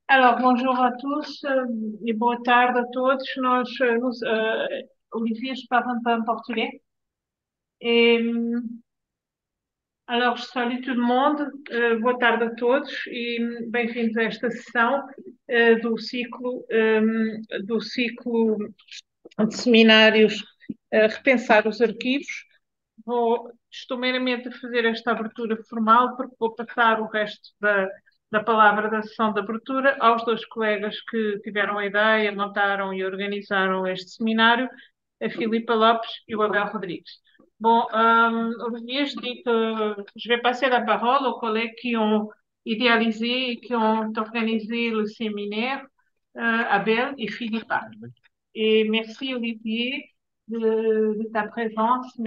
Alors, bonjour à tous e boa tarde a todos. Olivia, je parle un peu en portugais. Et, alors, je salue tout le monde. Boa tarde a todos e bem-vindos a esta sessão do ciclo de seminários Repensar os Arquivos. Estou meramente a fazer esta abertura formal, porque vou passar o resto da palavra da sessão de abertura aos dois colegas que tiveram a ideia, montaram e organizaram este seminário, a Filipa Lopes e o Abel Rodrigues. Bon, Olivier, je vais passer la parole aux collègues qui ont idéalisé et qui ont organisé le séminaire, Abel et Philippa. Et merci Olivier de ta présence, euh,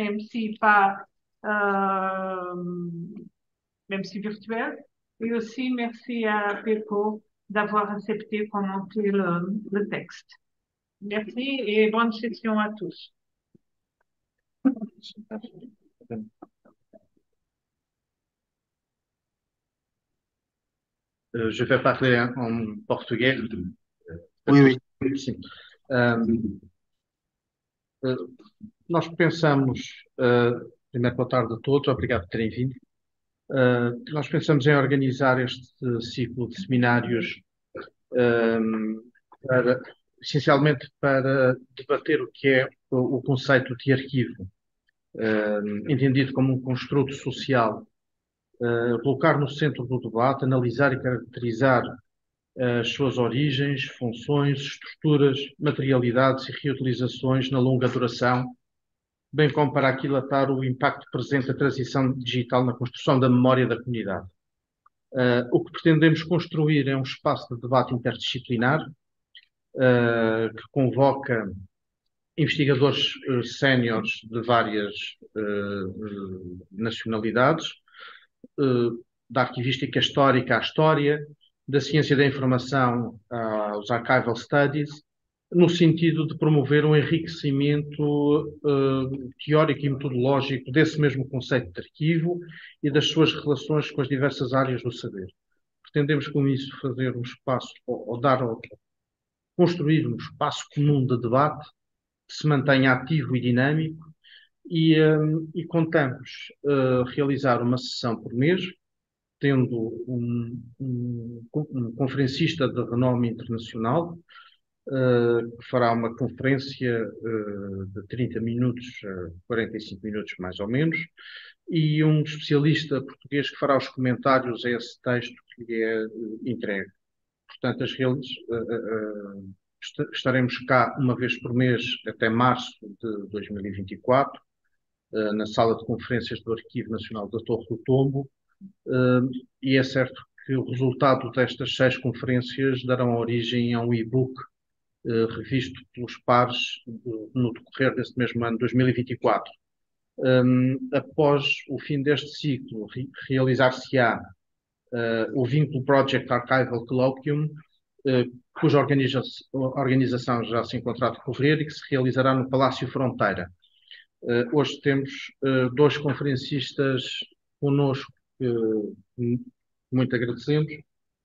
même si virtuelle. Et aussi merci à Peko d'avoir accepté de commenter le texte. Merci et bonne session à tous. Je vais parler en português. Oui, oui. Sim. Uh, Nós pensamos, primeiro boa tarde a todos, obrigado por terem vindo. Nós pensamos em organizar este ciclo de seminários para, essencialmente para debater o que é o conceito de arquivo, entendido como um construto social, colocar no centro do debate, analisar e caracterizar as suas origens, funções, estruturas, materialidades e reutilizações na longa duração, bem como para aquilatar o impacto presente da transição digital na construção da memória da comunidade. O que pretendemos construir é um espaço de debate interdisciplinar que convoca investigadores séniores de várias nacionalidades, da arquivística histórica à história, da ciência da informação aos archival studies, no sentido de promover um enriquecimento teórico e metodológico desse mesmo conceito de arquivo e das suas relações com as diversas áreas do saber. Pretendemos com isso fazer um espaço, construir um espaço comum de debate que se mantenha ativo e dinâmico e contamos realizar uma sessão por mês, tendo um conferencista de renome internacional, que fará uma conferência de 30 minutos a 45 minutos, mais ou menos, e um especialista português que fará os comentários a esse texto que lhe é entregue. Portanto, estaremos cá uma vez por mês até março de 2024, na sala de conferências do Arquivo Nacional da Torre do Tombo, e é certo que o resultado destas 6 conferências darão origem a um e-book revisto pelos pares no decorrer deste mesmo ano, 2024. Após o fim deste ciclo, realizar-se-á o Vínculo Project Archival Colloquium, cuja organização já se encontra a decorrer e que se realizará no Palácio Fronteira. Hoje temos 2 conferencistas connosco que muito agradecemos,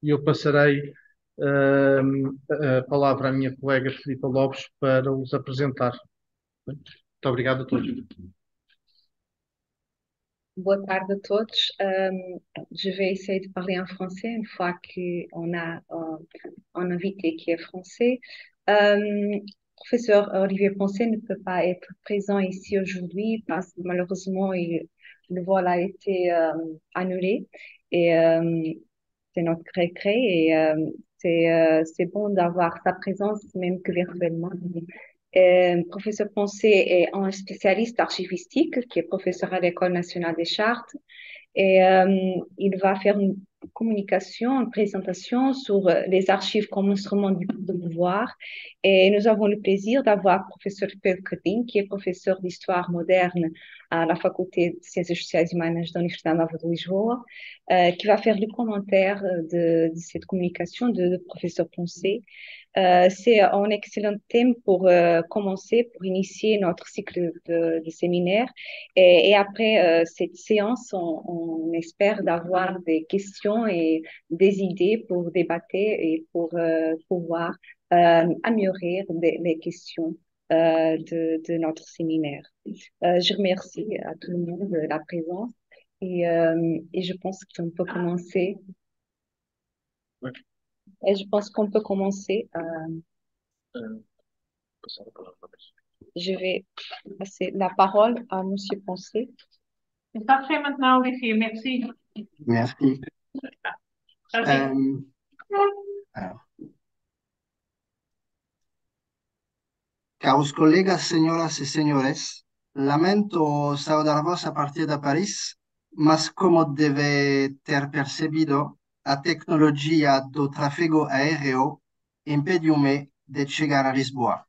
e eu passarei a palavra à minha colega Filipa Lopes para os apresentar. Muito obrigado a todos. Boa tarde a todos. Je vais essayer de parler en français une fois qu'on a un invité qui est français. Professeur Olivier Poncet ne peut pas être présent ici aujourd'hui parce que malheureusement le vol a été annulé et c'est notre regret et c'est bon d'avoir sa présence même que virtuellement. Professeur Poncet est un spécialiste archivistique qui est professeur à l'École nationale des chartes et il va faire une communication, une présentation sur les archives comme instrument de pouvoir. Et nous avons le plaisir d'avoir professeur Paul Codin, qui est professeur d'histoire moderne à la Faculdade de Ciências Sociais e Humanas da Universidade Nova de Lisboa, qui va faire le commentaire de cette communication de professeur Poncet. C'est un excellent thème pour commencer, pour initier notre cycle de séminaire. Et après cette séance, on espère d'avoir des questions et des idées pour débattre et pour pouvoir améliorer les questions de notre séminaire. Je remercie à tout le monde de la présence et je pense qu'on peut commencer. Ouais. Et je pense qu'on peut commencer. Je vais passer la parole à Monsieur Poncet. C'est parfait maintenant, Olivier. Merci. Merci. Allez. Alors. Caros colegas, señoras y señores, lamento saudarvos a partir de París, mas como deve ter percebido, a tecnologia do tráfego aéreo impediu-me de chegar a Lisboa.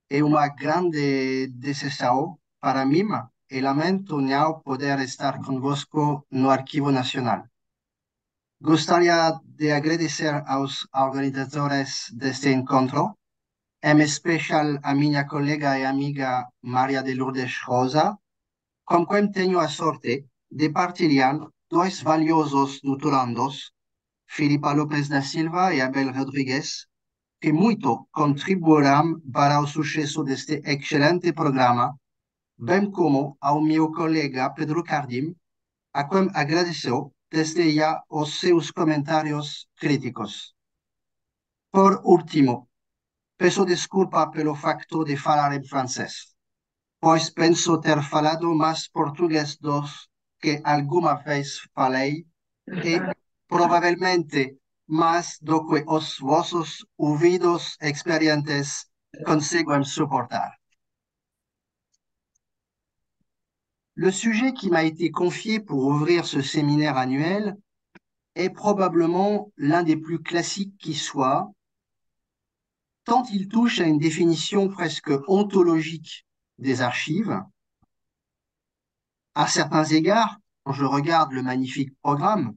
É uma grande decepção para mim e lamento não poder estar convosco no Arquivo Nacional. Gostaria de agradecer aos organizadores deste encontro, em especial a minha colega e amiga Maria de Lourdes Rosa, com quem tenho a sorte de partilhar dois valiosos doutorandos, Filipa Lopes da Silva e Abel Rodrigues, que muito contribuirão para o sucesso deste excelente programa, bem como ao meu colega Pedro Cardim, a quem agradeceu desde já os seus comentários críticos. Por último, peço desculpa pelo facto de falar em francês, pois penso ter falado mais português do que alguma vez falei e provavelmente mais do que os vossos ouvidos experientes conseguem suportar. Le sujet qui m'a été confié pour ouvrir ce séminaire annuel est probablement l'un des plus classiques qui soit, tant il touche à une définition presque ontologique des archives. À certains égards, quand je regarde le magnifique programme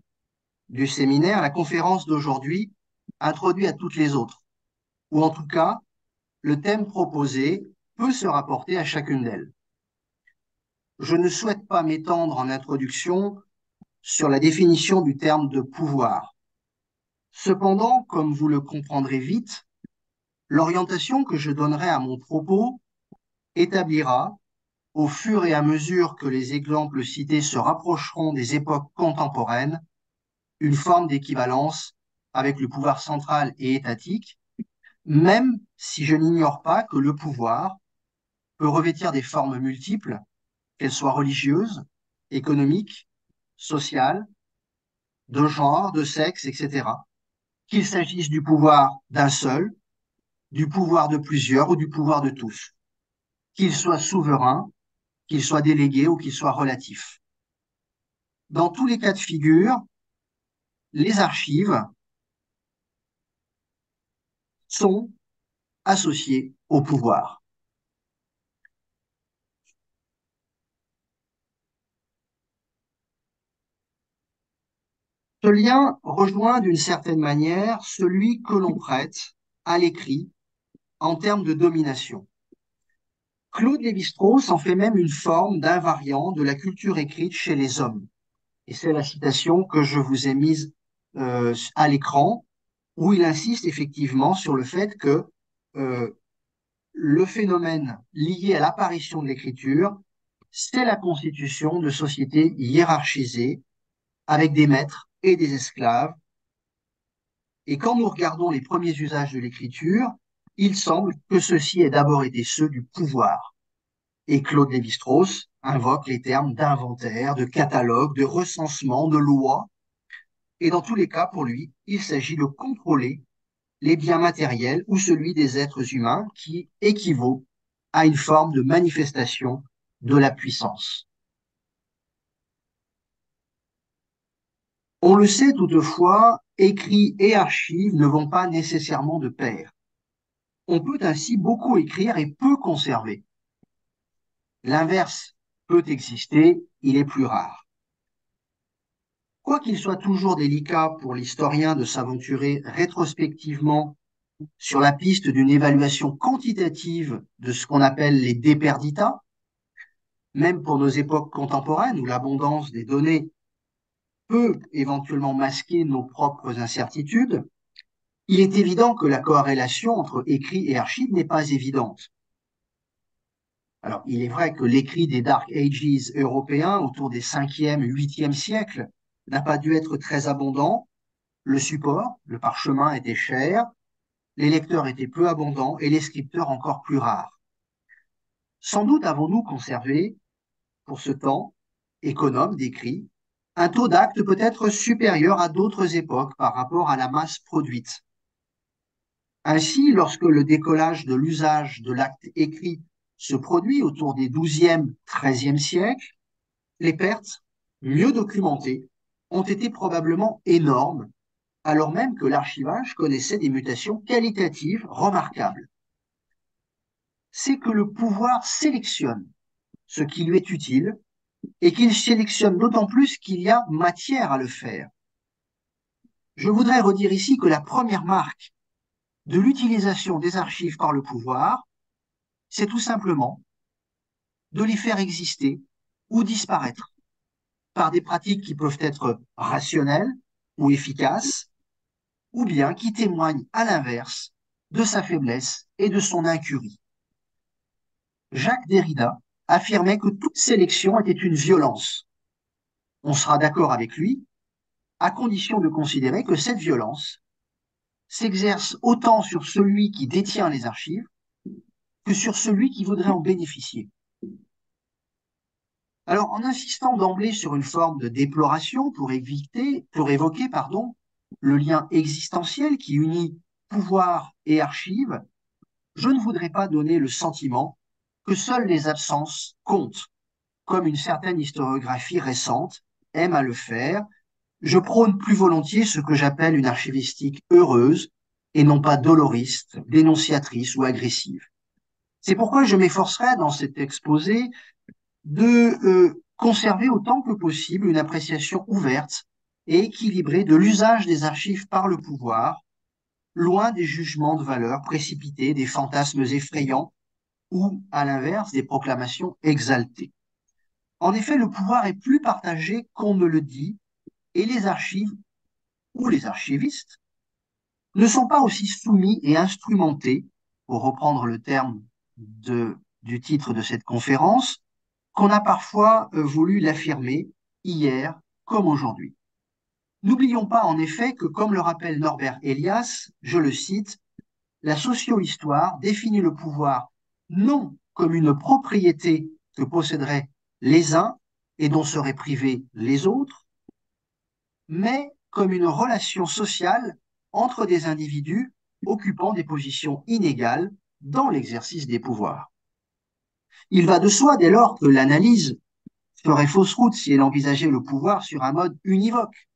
du séminaire, la conférence d'aujourd'hui introduit à toutes les autres, ou en tout cas, le thème proposé peut se rapporter à chacune d'elles. Je ne souhaite pas m'étendre en introduction sur la définition du terme de pouvoir. Cependant, comme vous le comprendrez vite, l'orientation que je donnerai à mon propos établira, au fur et à mesure que les exemples cités se rapprocheront des époques contemporaines, une forme d'équivalence avec le pouvoir central et étatique, même si je n'ignore pas que le pouvoir peut revêtir des formes multiples, qu'elles soient religieuses, économiques, sociales, de genre, de sexe, etc. Qu'il s'agisse du pouvoir d'un seul, du pouvoir de plusieurs ou du pouvoir de tous, qu'il soit souverain, qu'il soit délégué ou qu'il soit relatif. Dans tous les cas de figure, les archives sont associées au pouvoir. Ce lien rejoint d'une certaine manière celui que l'on prête à l'écrit en termes de domination. Claude Lévi-Strauss en fait même une forme d'invariant de la culture écrite chez les hommes. Et c'est la citation que je vous ai mise à l'écran, où il insiste effectivement sur le fait que le phénomène lié à l'apparition de l'écriture, c'est la constitution de sociétés hiérarchisées avec des maîtres et des esclaves. Et quand nous regardons les premiers usages de l'écriture, il semble que ceux-ci aient d'abord été ceux du pouvoir. Et Claude Lévi-Strauss invoque les termes d'inventaire, de catalogue, de recensement, de loi. Et dans tous les cas, pour lui, il s'agit de contrôler les biens matériels ou celui des êtres humains qui équivaut à une forme de manifestation de la puissance. On le sait toutefois, écrit et archives ne vont pas nécessairement de pair. On peut ainsi beaucoup écrire et peu conserver. L'inverse peut exister, il est plus rare. Quoiqu'il soit toujours délicat pour l'historien de s'aventurer rétrospectivement sur la piste d'une évaluation quantitative de ce qu'on appelle les déperdita, même pour nos époques contemporaines où l'abondance des données peut éventuellement masquer nos propres incertitudes, il est évident que la corrélation entre écrit et archives n'est pas évidente. Alors, il est vrai que l'écrit des Dark Ages européens autour des 5e, 8e siècles n'a pas dû être très abondant. Le support, le parchemin était cher, les lecteurs étaient peu abondants et les scripteurs encore plus rares. Sans doute avons-nous conservé, pour ce temps économe d'écrit, un taux d'actes peut-être supérieur à d'autres époques par rapport à la masse produite. Ainsi, lorsque le décollage de l'usage de l'acte écrit se produit autour des 12e, 13e siècles, les pertes, mieux documentées, ont été probablement énormes, alors même que l'archivage connaissait des mutations qualitatives remarquables. C'est que le pouvoir sélectionne ce qui lui est utile et qu'il sélectionne d'autant plus qu'il y a matière à le faire. Je voudrais redire ici que la première marque de l'utilisation des archives par le pouvoir, c'est tout simplement de les faire exister ou disparaître par des pratiques qui peuvent être rationnelles ou efficaces, ou bien qui témoignent à l'inverse de sa faiblesse et de son incurie. Jacques Derrida affirmait que toute sélection était une violence. On sera d'accord avec lui, à condition de considérer que cette violence s'exerce autant sur celui qui détient les archives que sur celui qui voudrait en bénéficier. Alors, en insistant d'emblée sur une forme de déploration pour évoquer, le lien existentiel qui unit pouvoir et archives, je ne voudrais pas donner le sentiment que seules les absences comptent, comme une certaine historiographie récente aime à le faire. Je prône plus volontiers ce que j'appelle une archivistique heureuse et non pas doloriste, dénonciatrice ou agressive. C'est pourquoi je m'efforcerai dans cet exposé de conserver autant que possible une appréciation ouverte et équilibrée de l'usage des archives par le pouvoir, loin des jugements de valeur précipités, des fantasmes effrayants ou, à l'inverse, des proclamations exaltées. En effet, le pouvoir est plus partagé qu'on ne le dit, et les archives ou les archivistes ne sont pas aussi soumis et instrumentés, pour reprendre le terme du titre de cette conférence, qu'on a parfois voulu l'affirmer hier comme aujourd'hui. N'oublions pas en effet que, comme le rappelle Norbert Elias, je le cite, la socio-histoire définit le pouvoir non comme une propriété que posséderaient les uns et dont seraient privés les autres, mais comme une relation sociale entre des individus occupant des positions inégales dans l'exercice des pouvoirs. Il va de soi dès lors que l'analyse ferait fausse route si elle envisageait le pouvoir sur un mode univoque,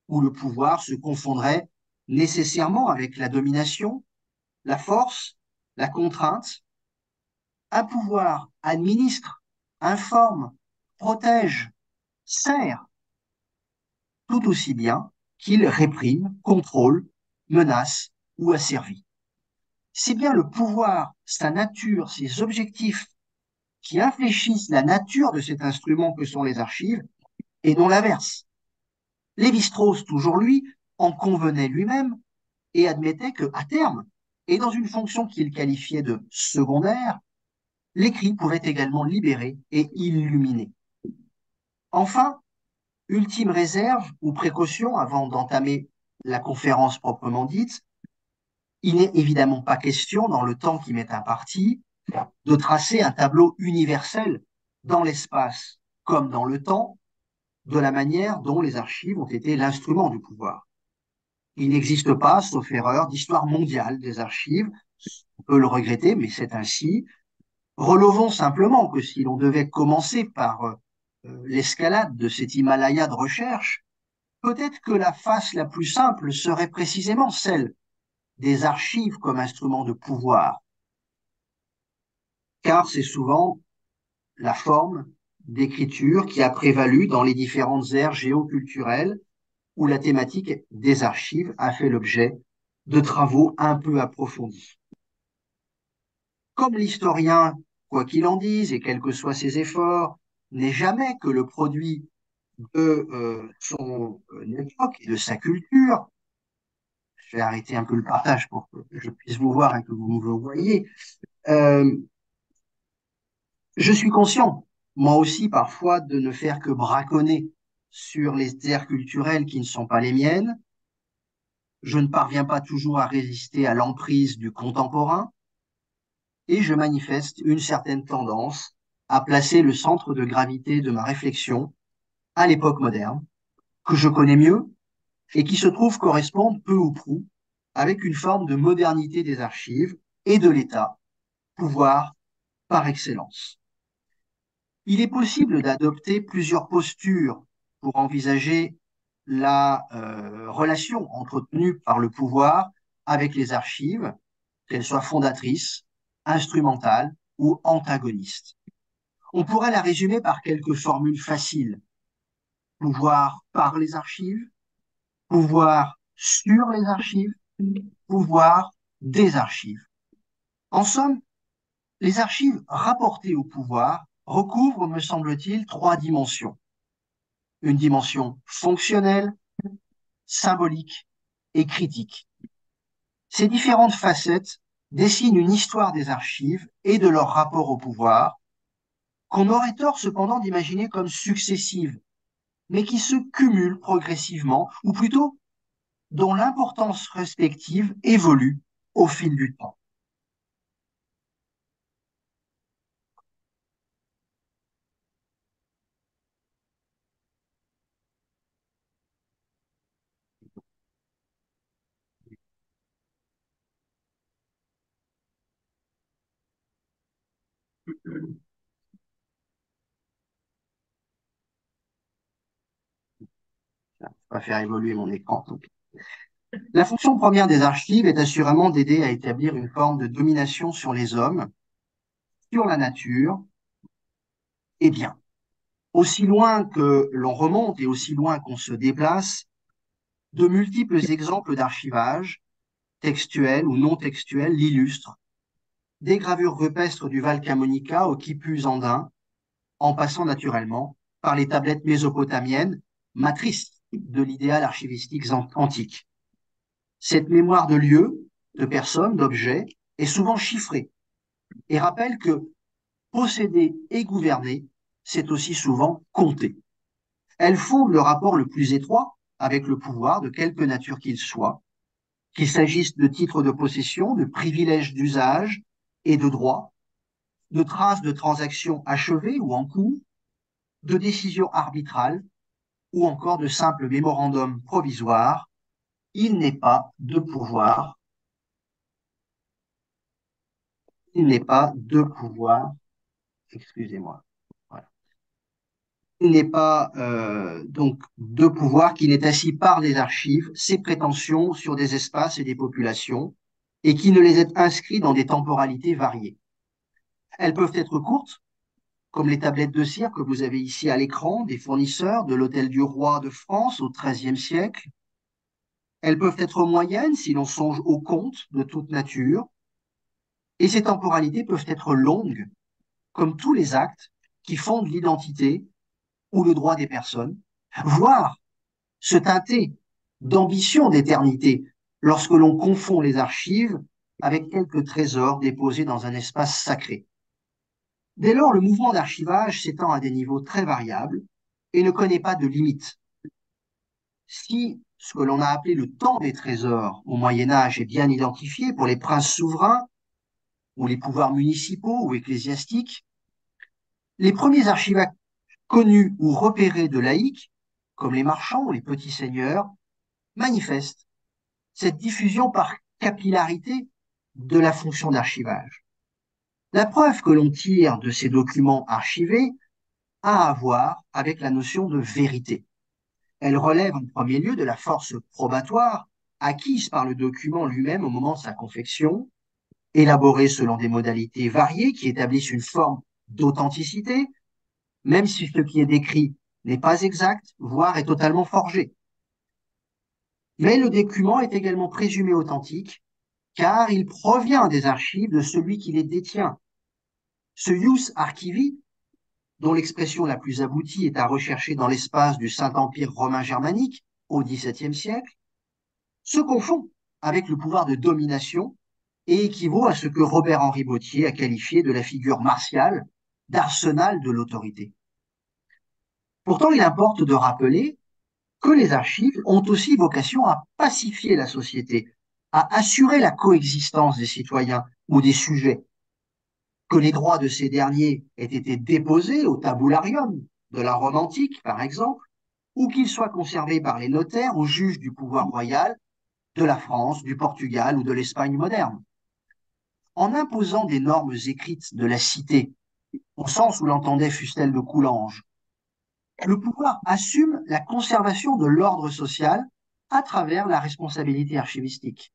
où le pouvoir se confondrait nécessairement avec la domination, la force, la contrainte. Un pouvoir administre, informe, protège, sert, tout aussi bien qu'il réprime, contrôle, menace ou asservit. C'est bien le pouvoir, sa nature, ses objectifs qui infléchissent la nature de cet instrument que sont les archives et non l'inverse. Lévi-Strauss, toujours lui, en convenait lui-même et admettait que, à terme, et dans une fonction qu'il qualifiait de secondaire, l'écrit pouvait également libérer et illuminer. Enfin, ultime réserve ou précaution avant d'entamer la conférence proprement dite, il n'est évidemment pas question, dans le temps qui m'est imparti, de tracer un tableau universel dans l'espace comme dans le temps de la manière dont les archives ont été l'instrument du pouvoir. Il n'existe pas, sauf erreur, d'histoire mondiale des archives. On peut le regretter, mais c'est ainsi. Relevons simplement que si l'on devait commencer par l'escalade de cet Himalaya de recherche, peut-être que la face la plus simple serait précisément celle des archives comme instrument de pouvoir, car c'est souvent la forme d'écriture qui a prévalu dans les différentes aires géoculturelles où la thématique des archives a fait l'objet de travaux un peu approfondis. Comme l'historien, quoi qu'il en dise, et quels que soient ses efforts, n'est jamais que le produit de son époque et de sa culture, je vais arrêter un peu le partage pour que je puisse vous voir et que vous me voyez, euh, je suis conscient, moi aussi parfois, de ne faire que braconner sur les aires culturelles qui ne sont pas les miennes. Je ne parviens pas toujours à résister à l'emprise du contemporain et je manifeste une certaine tendance à placer le centre de gravité de ma réflexion à l'époque moderne, que je connais mieux et qui se trouve correspondre peu ou prou avec une forme de modernité des archives et de l'État, pouvoir par excellence. Il est possible d'adopter plusieurs postures pour envisager la relation entretenue par le pouvoir avec les archives, qu'elles soient fondatrices, instrumentales ou antagonistes. On pourrait la résumer par quelques formules faciles. Pouvoir par les archives, pouvoir sur les archives, pouvoir des archives. En somme, les archives rapportées au pouvoir recouvrent, me semble-t-il, trois dimensions. Une dimension fonctionnelle, symbolique et critique. Ces différentes facettes dessinent une histoire des archives et de leur rapport au pouvoir, qu'on aurait tort cependant d'imaginer comme successives, mais qui se cumulent progressivement, ou plutôt dont l'importance respective évolue au fil du temps. Ça va faire évoluer mon écran. La fonction première des archives est assurément d'aider à établir une forme de domination sur les hommes, sur la nature, et bien. Aussi loin que l'on remonte et aussi loin qu'on se déplace, de multiples exemples d'archivage, textuels ou non textuels, l'illustrent. Des gravures rupestres du Val Camonica au Quipus andin, en passant naturellement par les tablettes mésopotamiennes, matrices de l'idéal archivistique antique. Cette mémoire de lieux, de personnes, d'objets est souvent chiffrée et rappelle que posséder et gouverner, c'est aussi souvent compter. Elle fonde le rapport le plus étroit avec le pouvoir, de quelque nature qu'il soit, qu'il s'agisse de titres de possession, de privilèges d'usage et de droits, de traces de transactions achevées ou en cours, de décisions arbitrales ou encore de simples mémorandums provisoires. Il n'est pas de pouvoir, il n'est pas de pouvoir, excusez-moi. Voilà. Il n'est pas donc de pouvoir qui n'est assis par les archives, ses prétentions sur des espaces et des populations, et qui ne les ait inscrits dans des temporalités variées. Elles peuvent être courtes, comme les tablettes de cire que vous avez ici à l'écran, des fournisseurs de l'Hôtel du Roi de France au XIIIe siècle. Elles peuvent être moyennes si l'on songe aux contes de toute nature. Et ces temporalités peuvent être longues, comme tous les actes qui fondent l'identité ou le droit des personnes, voire se teinter d'ambition d'éternité lorsque l'on confond les archives avec quelques trésors déposés dans un espace sacré. Dès lors, le mouvement d'archivage s'étend à des niveaux très variables et ne connaît pas de limite. Si ce que l'on a appelé le temps des trésors au Moyen Âge est bien identifié pour les princes souverains ou les pouvoirs municipaux ou ecclésiastiques, les premiers archivactes connus ou repérés de laïcs, comme les marchands ou les petits seigneurs, manifestent cette diffusion par capillarité de la fonction d'archivage. La preuve que l'on tire de ces documents archivés a à voir avec la notion de vérité. Elle relève en premier lieu de la force probatoire acquise par le document lui-même au moment de sa confection, élaborée selon des modalités variées qui établissent une forme d'authenticité, même si ce qui est décrit n'est pas exact, voire est totalement forgé. Mais le document est également présumé authentique, car il provient des archives de celui qui les détient. Ce ius archivi, dont l'expression la plus aboutie est à rechercher dans l'espace du Saint-Empire romain germanique au XVIIe siècle, se confond avec le pouvoir de domination et équivaut à ce que Robert-Henri Bautier a qualifié de la figure martiale d'arsenal de l'autorité. Pourtant, il importe de rappeler que les archives ont aussi vocation à pacifier la société, à assurer la coexistence des citoyens ou des sujets, que les droits de ces derniers aient été déposés au tabularium de la Rome antique, par exemple, ou qu'ils soient conservés par les notaires ou juges du pouvoir royal de la France, du Portugal ou de l'Espagne moderne. En imposant des normes écrites de la cité, au sens où l'entendait Fustel de Coulanges, le pouvoir assume la conservation de l'ordre social à travers la responsabilité archivistique,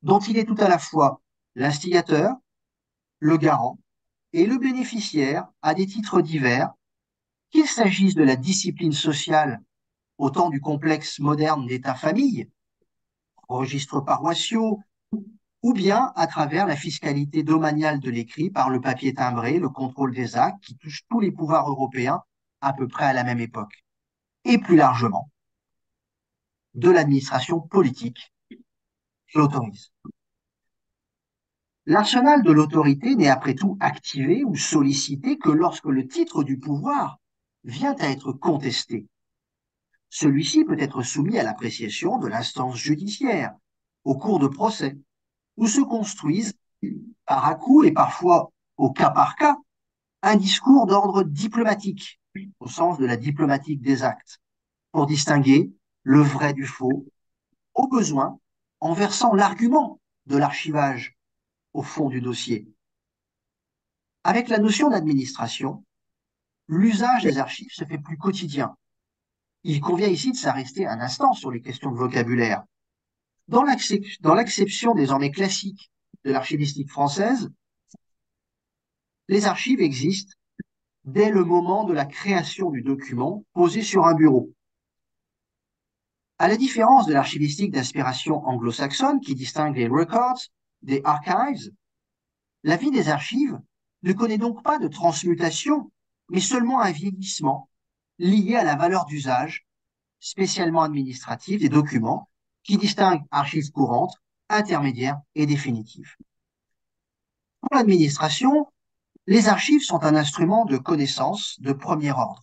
dont il est tout à la fois l'instigateur, le garant et le bénéficiaire à des titres divers, qu'il s'agisse de la discipline sociale au temps du complexe moderne d'État-famille, registres paroissiaux, ou bien à travers la fiscalité domaniale de l'écrit par le papier timbré, le contrôle des actes qui touche tous les pouvoirs européens à peu près à la même époque, et plus largement de l'administration politique qui l'autorise. L'arsenal de l'autorité n'est après tout activé ou sollicité que lorsque le titre du pouvoir vient à être contesté. Celui-ci peut être soumis à l'appréciation de l'instance judiciaire au cours de procès, où se construisent par à-coups et parfois au cas par cas un discours d'ordre diplomatique, au sens de la diplomatique des actes, pour distinguer le vrai du faux, au besoin en versant l'argument de l'archivage au fond du dossier. Avec la notion d'administration, l'usage des archives se fait plus quotidien. Il convient ici de s'arrêter un instant sur les questions de vocabulaire. Dans l'acception désormais classique de l'archivistique française, les archives existent dès le moment de la création du document posé sur un bureau. À la différence de l'archivistique d'inspiration anglo-saxonne qui distingue les records des archives, la vie des archives ne connaît donc pas de transmutation, mais seulement un vieillissement lié à la valeur d'usage, spécialement administrative, des documents qui distinguent archives courantes, intermédiaires et définitives. Pour l'administration, les archives sont un instrument de connaissance de premier ordre.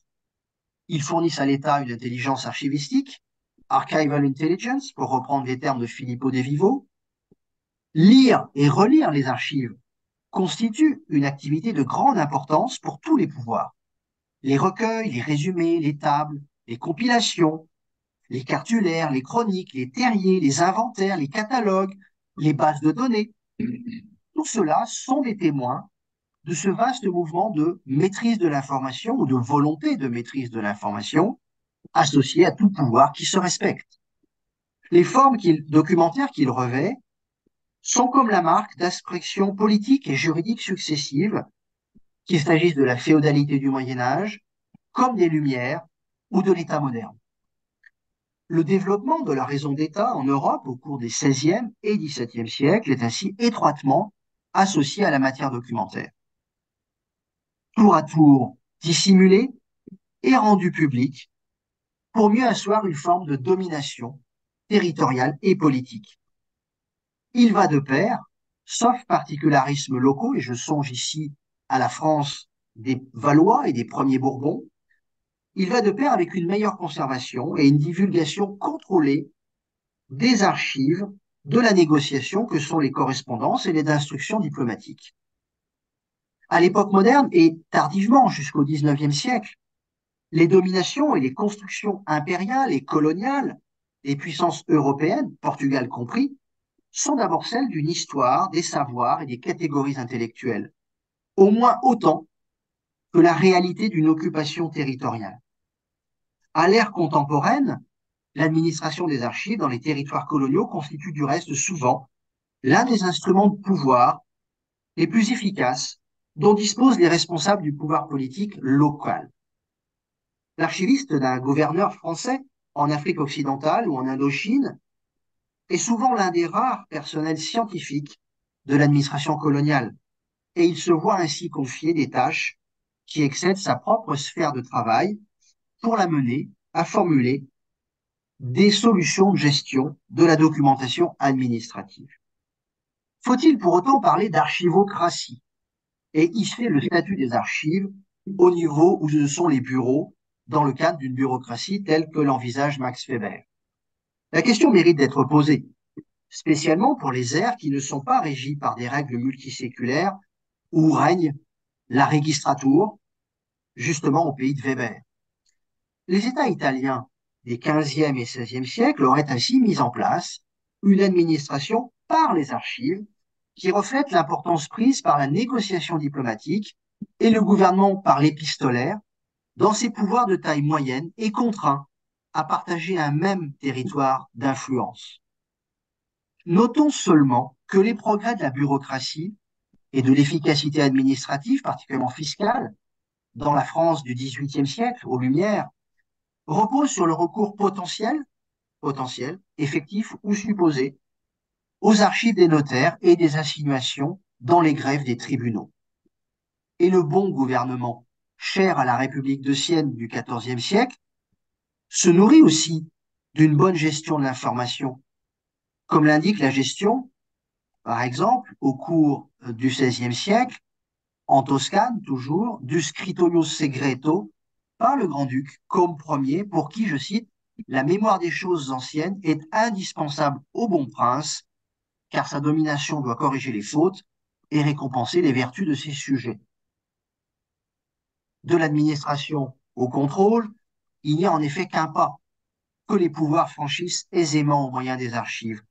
Ils fournissent à l'État une intelligence archivistique, archival intelligence, pour reprendre les termes de Filippo De Vivo. Lire et relire les archives constitue une activité de grande importance pour tous les pouvoirs. Les recueils, les résumés, les tables, les compilations, les cartulaires, les chroniques, les terriers, les inventaires, les catalogues, les bases de données, tout cela sont des témoins de ce vaste mouvement de maîtrise de l'information ou de volonté de maîtrise de l'information associé à tout pouvoir qui se respecte. Les formes documentaires qu'il revêt sont comme la marque d'expressions politiques et juridiques successives, qu'il s'agisse de la féodalité du Moyen-Âge, comme des Lumières ou de l'État moderne. Le développement de la raison d'État en Europe au cours des XVIe et XVIIe siècles est ainsi étroitement associé à la matière documentaire. Tour à tour dissimulé et rendu public pour mieux asseoir une forme de domination territoriale et politique. Il va de pair, sauf particularismes locaux, et je songe ici à la France des Valois et des premiers Bourbons, il va de pair avec une meilleure conservation et une divulgation contrôlée des archives de la négociation que sont les correspondances et les instructions diplomatiques. À l'époque moderne et tardivement jusqu'au XIXe siècle, les dominations et les constructions impériales et coloniales des puissances européennes, Portugal compris, sont d'abord celles d'une histoire, des savoirs et des catégories intellectuelles, au moins autant que la réalité d'une occupation territoriale. À l'ère contemporaine, l'administration des archives dans les territoires coloniaux constitue du reste souvent l'un des instruments de pouvoir les plus efficaces dont disposent les responsables du pouvoir politique local. L'archiviste d'un gouverneur français en Afrique occidentale ou en Indochine est souvent l'un des rares personnels scientifiques de l'administration coloniale, et il se voit ainsi confier des tâches qui excèdent sa propre sphère de travail pour la mener à formuler des solutions de gestion de la documentation administrative. Faut-il pour autant parler d'archivocratie et hisser le statut des archives au niveau où ce sont les bureaux dans le cadre d'une bureaucratie telle que l'envisage Max Weber? La question mérite d'être posée, spécialement pour les aires qui ne sont pas régies par des règles multiséculaires où règne la registrature, justement au pays de Weber. Les États italiens des XVe et XVIe siècles auraient ainsi mis en place une administration par les archives qui reflète l'importance prise par la négociation diplomatique et le gouvernement par l'épistolaire dans ses pouvoirs de taille moyenne et contraints à partager un même territoire d'influence. Notons seulement que les progrès de la bureaucratie et de l'efficacité administrative, particulièrement fiscale, dans la France du XVIIIe siècle, aux Lumières, reposent sur le recours potentiel, effectif ou supposé, aux archives des notaires et des insinuations dans les grèves des tribunaux. Et le bon gouvernement, cher à la République de Sienne du XIVe siècle, se nourrit aussi d'une bonne gestion de l'information, comme l'indique la gestion, par exemple, au cours du XVIe siècle, en Toscane toujours, du Scritorio Segreto par le grand-duc comme Ier, pour qui, je cite, la mémoire des choses anciennes est indispensable au bon prince, car sa domination doit corriger les fautes et récompenser les vertus de ses sujets. De l'administration au contrôle, il n'y a en effet qu'un pas que les pouvoirs franchissent aisément au moyen des archives,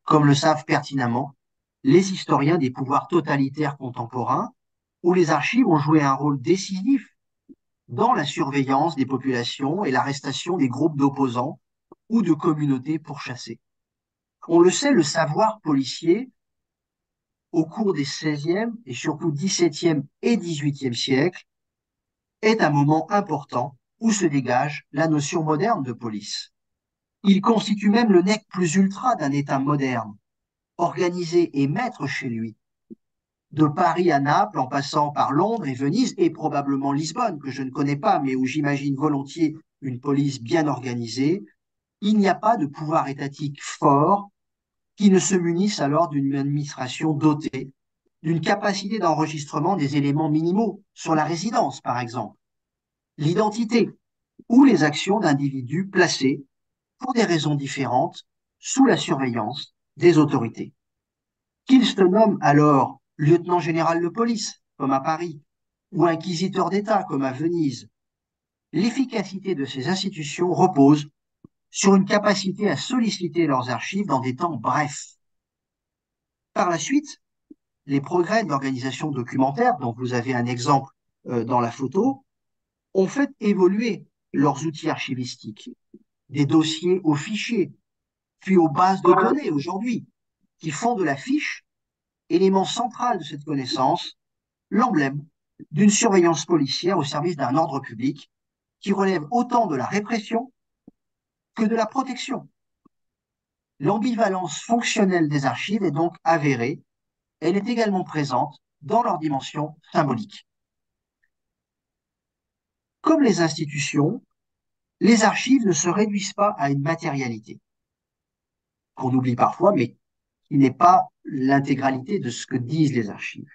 comme le savent pertinemment les historiens des pouvoirs totalitaires contemporains, où les archives ont joué un rôle décisif dans la surveillance des populations et l'arrestation des groupes d'opposants ou de communautés pourchassées. On le sait, le savoir policier, au cours des XVIe et surtout XVIIe et XVIIIe siècles, est un moment important où se dégage la notion moderne de police. Il constitue même le nec plus ultra d'un État moderne, organisé et maître chez lui. De Paris à Naples, en passant par Londres et Venise, et probablement Lisbonne, que je ne connais pas, mais où j'imagine volontiers une police bien organisée, il n'y a pas de pouvoir étatique fort qui ne se munisse alors d'une administration dotée d'une capacité d'enregistrement des éléments minimaux sur la résidence, par exemple, l'identité ou les actions d'individus placés, pour des raisons différentes, sous la surveillance des autorités. Qu'ils se nomment alors lieutenant général de police, comme à Paris, ou inquisiteur d'État, comme à Venise, l'efficacité de ces institutions repose sur une capacité à solliciter leurs archives dans des temps brefs. Par la suite, les progrès de l'organisation documentaire, dont vous avez un exemple dans la photo, ont fait évoluer leurs outils archivistiques, des dossiers aux fichiers, puis aux bases de données aujourd'hui, qui font de la fiche, élément central de cette connaissance, l'emblème d'une surveillance policière au service d'un ordre public qui relève autant de la répression que de la protection. L'ambivalence fonctionnelle des archives est donc avérée. Elle est également présente dans leur dimension symbolique. Comme les institutions, les archives ne se réduisent pas à une matérialité, qu'on oublie parfois, mais qui n'est pas l'intégralité de ce que disent les archives.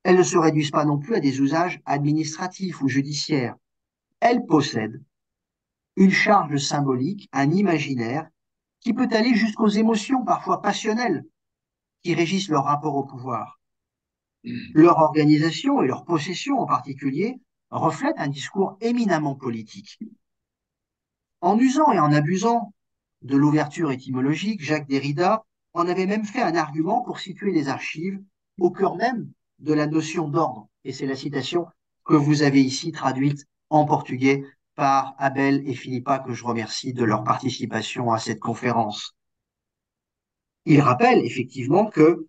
Elles ne se réduisent pas non plus à des usages administratifs ou judiciaires. Elles possèdent une charge symbolique, un imaginaire, qui peut aller jusqu'aux émotions parfois passionnelles qui régissent leur rapport au pouvoir. Leur organisation et leur possession en particulier reflètent un discours éminemment politique. En usant et en abusant de l'ouverture étymologique, Jacques Derrida en avait même fait un argument pour situer les archives au cœur même de la notion d'ordre. Et c'est la citation que vous avez ici traduite en portugais par Abel et Philippa, que je remercie de leur participation à cette conférence. Il rappelle effectivement que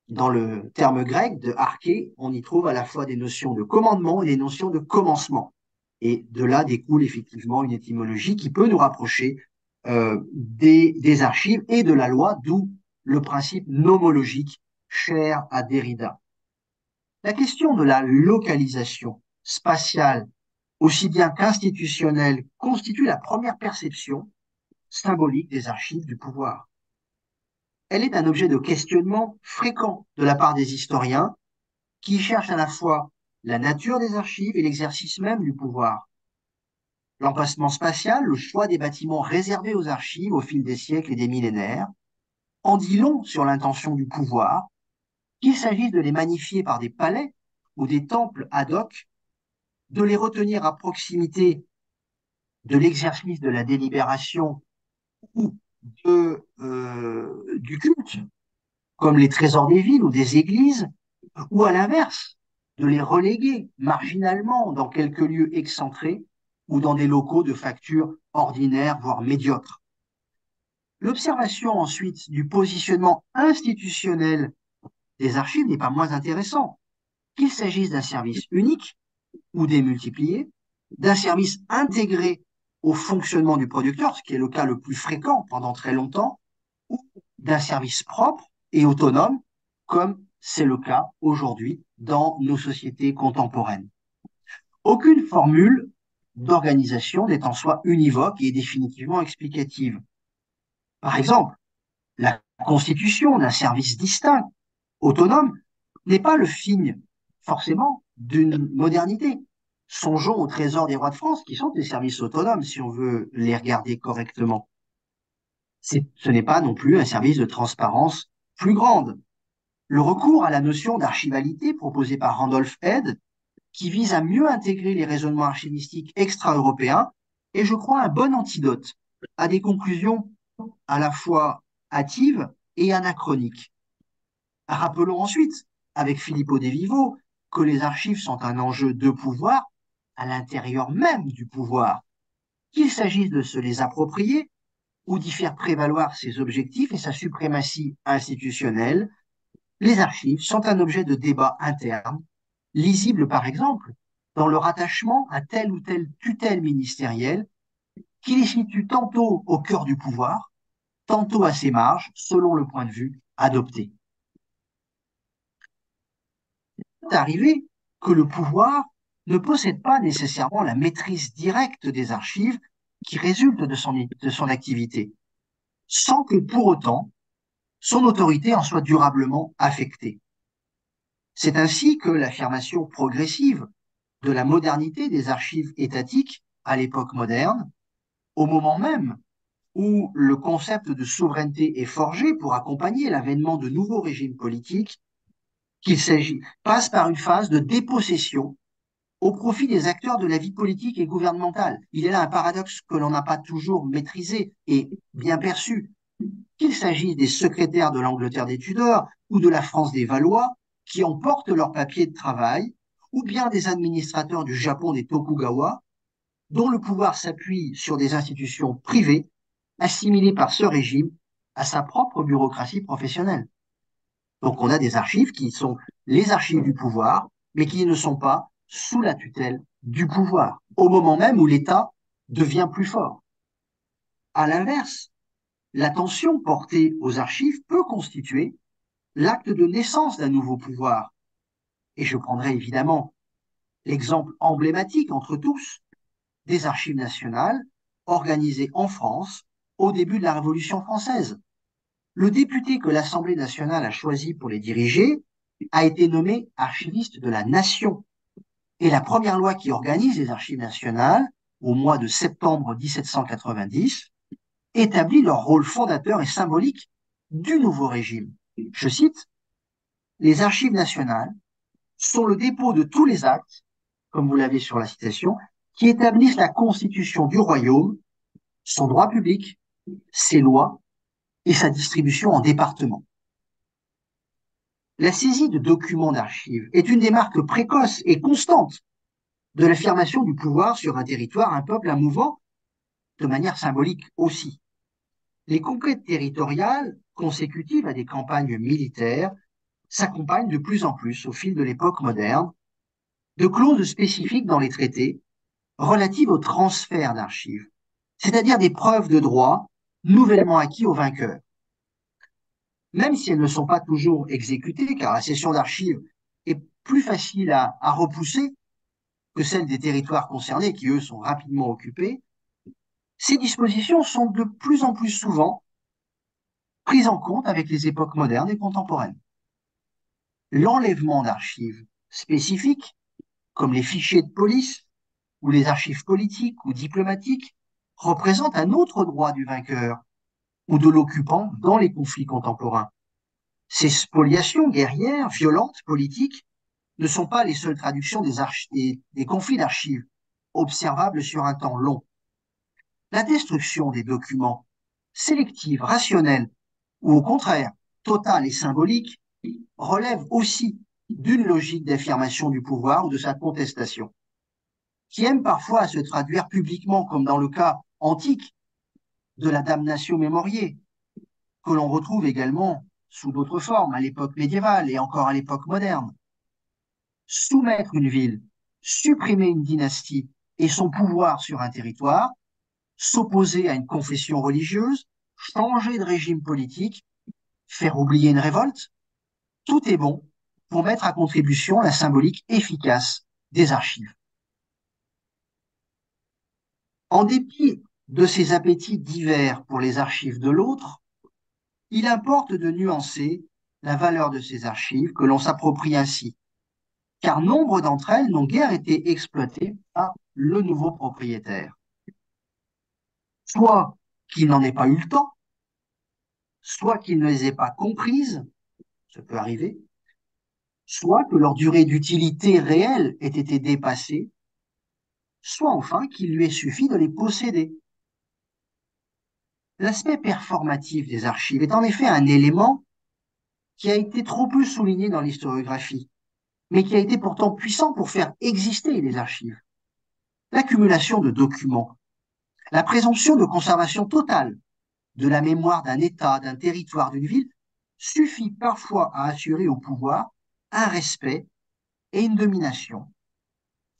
dans le terme grec de arché, on y trouve à la fois des notions de commandement et des notions de commencement. Et de là découle effectivement une étymologie qui peut nous rapprocher des archives et de la loi, d'où le principe nomologique cher à Derrida. La question de la localisation spatiale, aussi bien qu'institutionnelle, constitue la première perception symbolique des archives du pouvoir. Elle est un objet de questionnement fréquent de la part des historiens qui cherchent à la fois la nature des archives et l'exercice même du pouvoir. L'emplacement spatial, le choix des bâtiments réservés aux archives au fil des siècles et des millénaires, en dit long sur l'intention du pouvoir, qu'il s'agisse de les magnifier par des palais ou des temples ad hoc, de les retenir à proximité de l'exercice de la délibération ou du culte, comme les trésors des villes ou des églises, ou à l'inverse, de les reléguer marginalement dans quelques lieux excentrés ou dans des locaux de facture ordinaire, voire médiocre. L'observation ensuite du positionnement institutionnel des archives n'est pas moins intéressant, qu'il s'agisse d'un service unique ou démultiplié, d'un service intégré au fonctionnement du producteur, ce qui est le cas le plus fréquent pendant très longtemps, ou d'un service propre et autonome, comme c'est le cas aujourd'hui dans nos sociétés contemporaines. Aucune formule d'organisation n'est en soi univoque et définitivement explicative. Par exemple, la constitution d'un service distinct, autonome, n'est pas le signe forcément d'une modernité. Songeons au Trésor des rois de France, qui sont des services autonomes si on veut les regarder correctement. Ce n'est pas non plus un service de transparence plus grande. Le recours à la notion d'archivalité proposée par Randolph Head, qui vise à mieux intégrer les raisonnements archivistiques extra-européens, est, je crois, un bon antidote à des conclusions à la fois hâtives et anachroniques. Rappelons ensuite, avec Filippo De Vivo, que les archives sont un enjeu de pouvoir à l'intérieur même du pouvoir, qu'il s'agisse de se les approprier ou d'y faire prévaloir ses objectifs et sa suprématie institutionnelle. Les archives sont un objet de débat interne, lisible par exemple dans le rattachement à telle ou telle tutelle ministérielle qui les situe tantôt au cœur du pouvoir, tantôt à ses marges, selon le point de vue adopté. C'est arrivé que le pouvoir ne possède pas nécessairement la maîtrise directe des archives qui résulte de son activité, sans que pour autant son autorité en soit durablement affectée. C'est ainsi que l'affirmation progressive de la modernité des archives étatiques à l'époque moderne, au moment même où le concept de souveraineté est forgé pour accompagner l'avènement de nouveaux régimes politiques, passe par une phase de dépossession au profit des acteurs de la vie politique et gouvernementale. Il est là un paradoxe que l'on n'a pas toujours maîtrisé et bien perçu. Qu'il s'agisse des secrétaires de l'Angleterre des Tudors ou de la France des Valois, qui emportent leurs papiers de travail, ou bien des administrateurs du Japon des Tokugawa, dont le pouvoir s'appuie sur des institutions privées, assimilées par ce régime à sa propre bureaucratie professionnelle. Donc on a des archives qui sont les archives du pouvoir, mais qui ne sont pas sous la tutelle du pouvoir, au moment même où l'État devient plus fort. À l'inverse, l'attention portée aux archives peut constituer l'acte de naissance d'un nouveau pouvoir. Et je prendrai évidemment l'exemple emblématique entre tous des archives nationales organisées en France au début de la Révolution française. Le député que l'Assemblée nationale a choisi pour les diriger a été nommé archiviste de la nation. Et la première loi qui organise les archives nationales, au mois de septembre 1790, établit leur rôle fondateur et symbolique du nouveau régime. Je cite, « Les archives nationales sont le dépôt de tous les actes, comme vous l'avez sur la citation, qui établissent la constitution du royaume, son droit public, ses lois et sa distribution en départements. » La saisie de documents d'archives est une des marques précoces et constantes de l'affirmation du pouvoir sur un territoire, un peuple, un mouvement, de manière symbolique aussi. Les conquêtes territoriales consécutives à des campagnes militaires s'accompagnent de plus en plus, au fil de l'époque moderne, de clauses spécifiques dans les traités relative au transfert d'archives, c'est-à-dire des preuves de droit nouvellement acquis au vainqueur. Même si elles ne sont pas toujours exécutées, car la cession d'archives est plus facile à repousser que celle des territoires concernés, qui eux sont rapidement occupés, ces dispositions sont de plus en plus souvent prises en compte avec les époques modernes et contemporaines. L'enlèvement d'archives spécifiques, comme les fichiers de police ou les archives politiques ou diplomatiques, représente un autre droit du vainqueur ou de l'occupant dans les conflits contemporains. Ces spoliations guerrières, violentes, politiques, ne sont pas les seules traductions des conflits d'archives, observables sur un temps long. La destruction des documents, sélective, rationnelle, ou au contraire, totale et symbolique, relève aussi d'une logique d'affirmation du pouvoir ou de sa contestation, qui aime parfois à se traduire publiquement, comme dans le cas antique de la damnatio memoriae, que l'on retrouve également sous d'autres formes à l'époque médiévale et encore à l'époque moderne. Soumettre une ville, supprimer une dynastie et son pouvoir sur un territoire, s'opposer à une confession religieuse, changer de régime politique, faire oublier une révolte, tout est bon pour mettre à contribution la symbolique efficace des archives. En dépit de ces appétits divers pour les archives de l'autre, il importe de nuancer la valeur de ces archives que l'on s'approprie ainsi, car nombre d'entre elles n'ont guère été exploitées par le nouveau propriétaire. Soit qu'il n'en ait pas eu le temps, soit qu'il ne les ait pas comprises, ça peut arriver, soit que leur durée d'utilité réelle ait été dépassée, soit enfin qu'il lui ait suffi de les posséder. L'aspect performatif des archives est en effet un élément qui a été trop peu souligné dans l'historiographie, mais qui a été pourtant puissant pour faire exister les archives. L'accumulation de documents, la présomption de conservation totale de la mémoire d'un État, d'un territoire, d'une ville, suffit parfois à assurer au pouvoir un respect et une domination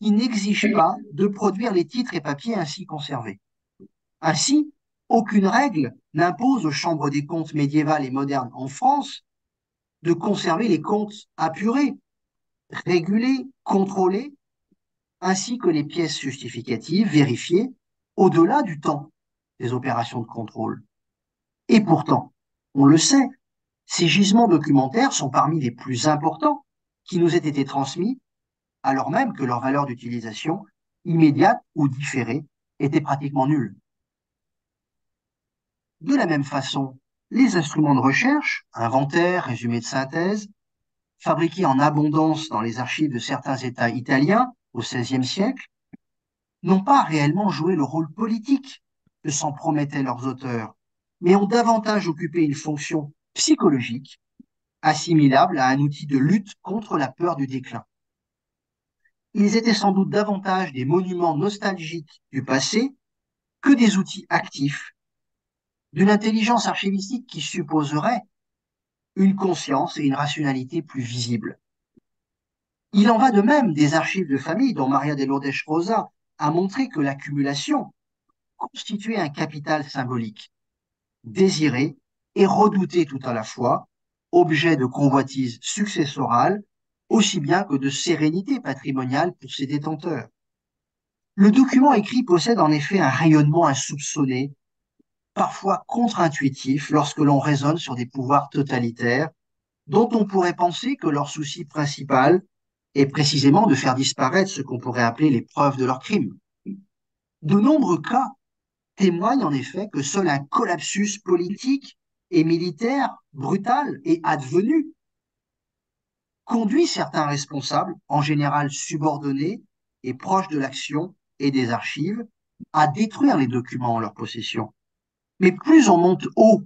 qui n'exigent pas de produire les titres et papiers ainsi conservés. Ainsi, aucune règle n'impose aux chambres des comptes médiévales et modernes en France de conserver les comptes apurés, régulés, contrôlés, ainsi que les pièces justificatives vérifiées au-delà du temps des opérations de contrôle. Et pourtant, on le sait, ces gisements documentaires sont parmi les plus importants qui nous aient été transmis, alors même que leur valeur d'utilisation, immédiate ou différée, était pratiquement nulle. De la même façon, les instruments de recherche, inventaires, résumés de synthèse, fabriqués en abondance dans les archives de certains États italiens au XVIe siècle, n'ont pas réellement joué le rôle politique que s'en promettaient leurs auteurs, mais ont davantage occupé une fonction psychologique, assimilable à un outil de lutte contre la peur du déclin. Ils étaient sans doute davantage des monuments nostalgiques du passé que des outils actifs d'une intelligence archivistique qui supposerait une conscience et une rationalité plus visibles. Il en va de même des archives de famille dont Maria de Lourdes Rosa a montré que l'accumulation constituait un capital symbolique, désiré et redouté tout à la fois, objet de convoitise successorale, aussi bien que de sérénité patrimoniale pour ses détenteurs. Le document écrit possède en effet un rayonnement insoupçonné, parfois contre-intuitif lorsque l'on raisonne sur des pouvoirs totalitaires, dont on pourrait penser que leur souci principal est précisément de faire disparaître ce qu'on pourrait appeler les preuves de leurs crimes. De nombreux cas témoignent en effet que seul un collapsus politique et militaire brutal et advenu conduit certains responsables, en général subordonnés et proches de l'action et des archives, à détruire les documents en leur possession. Mais plus on monte haut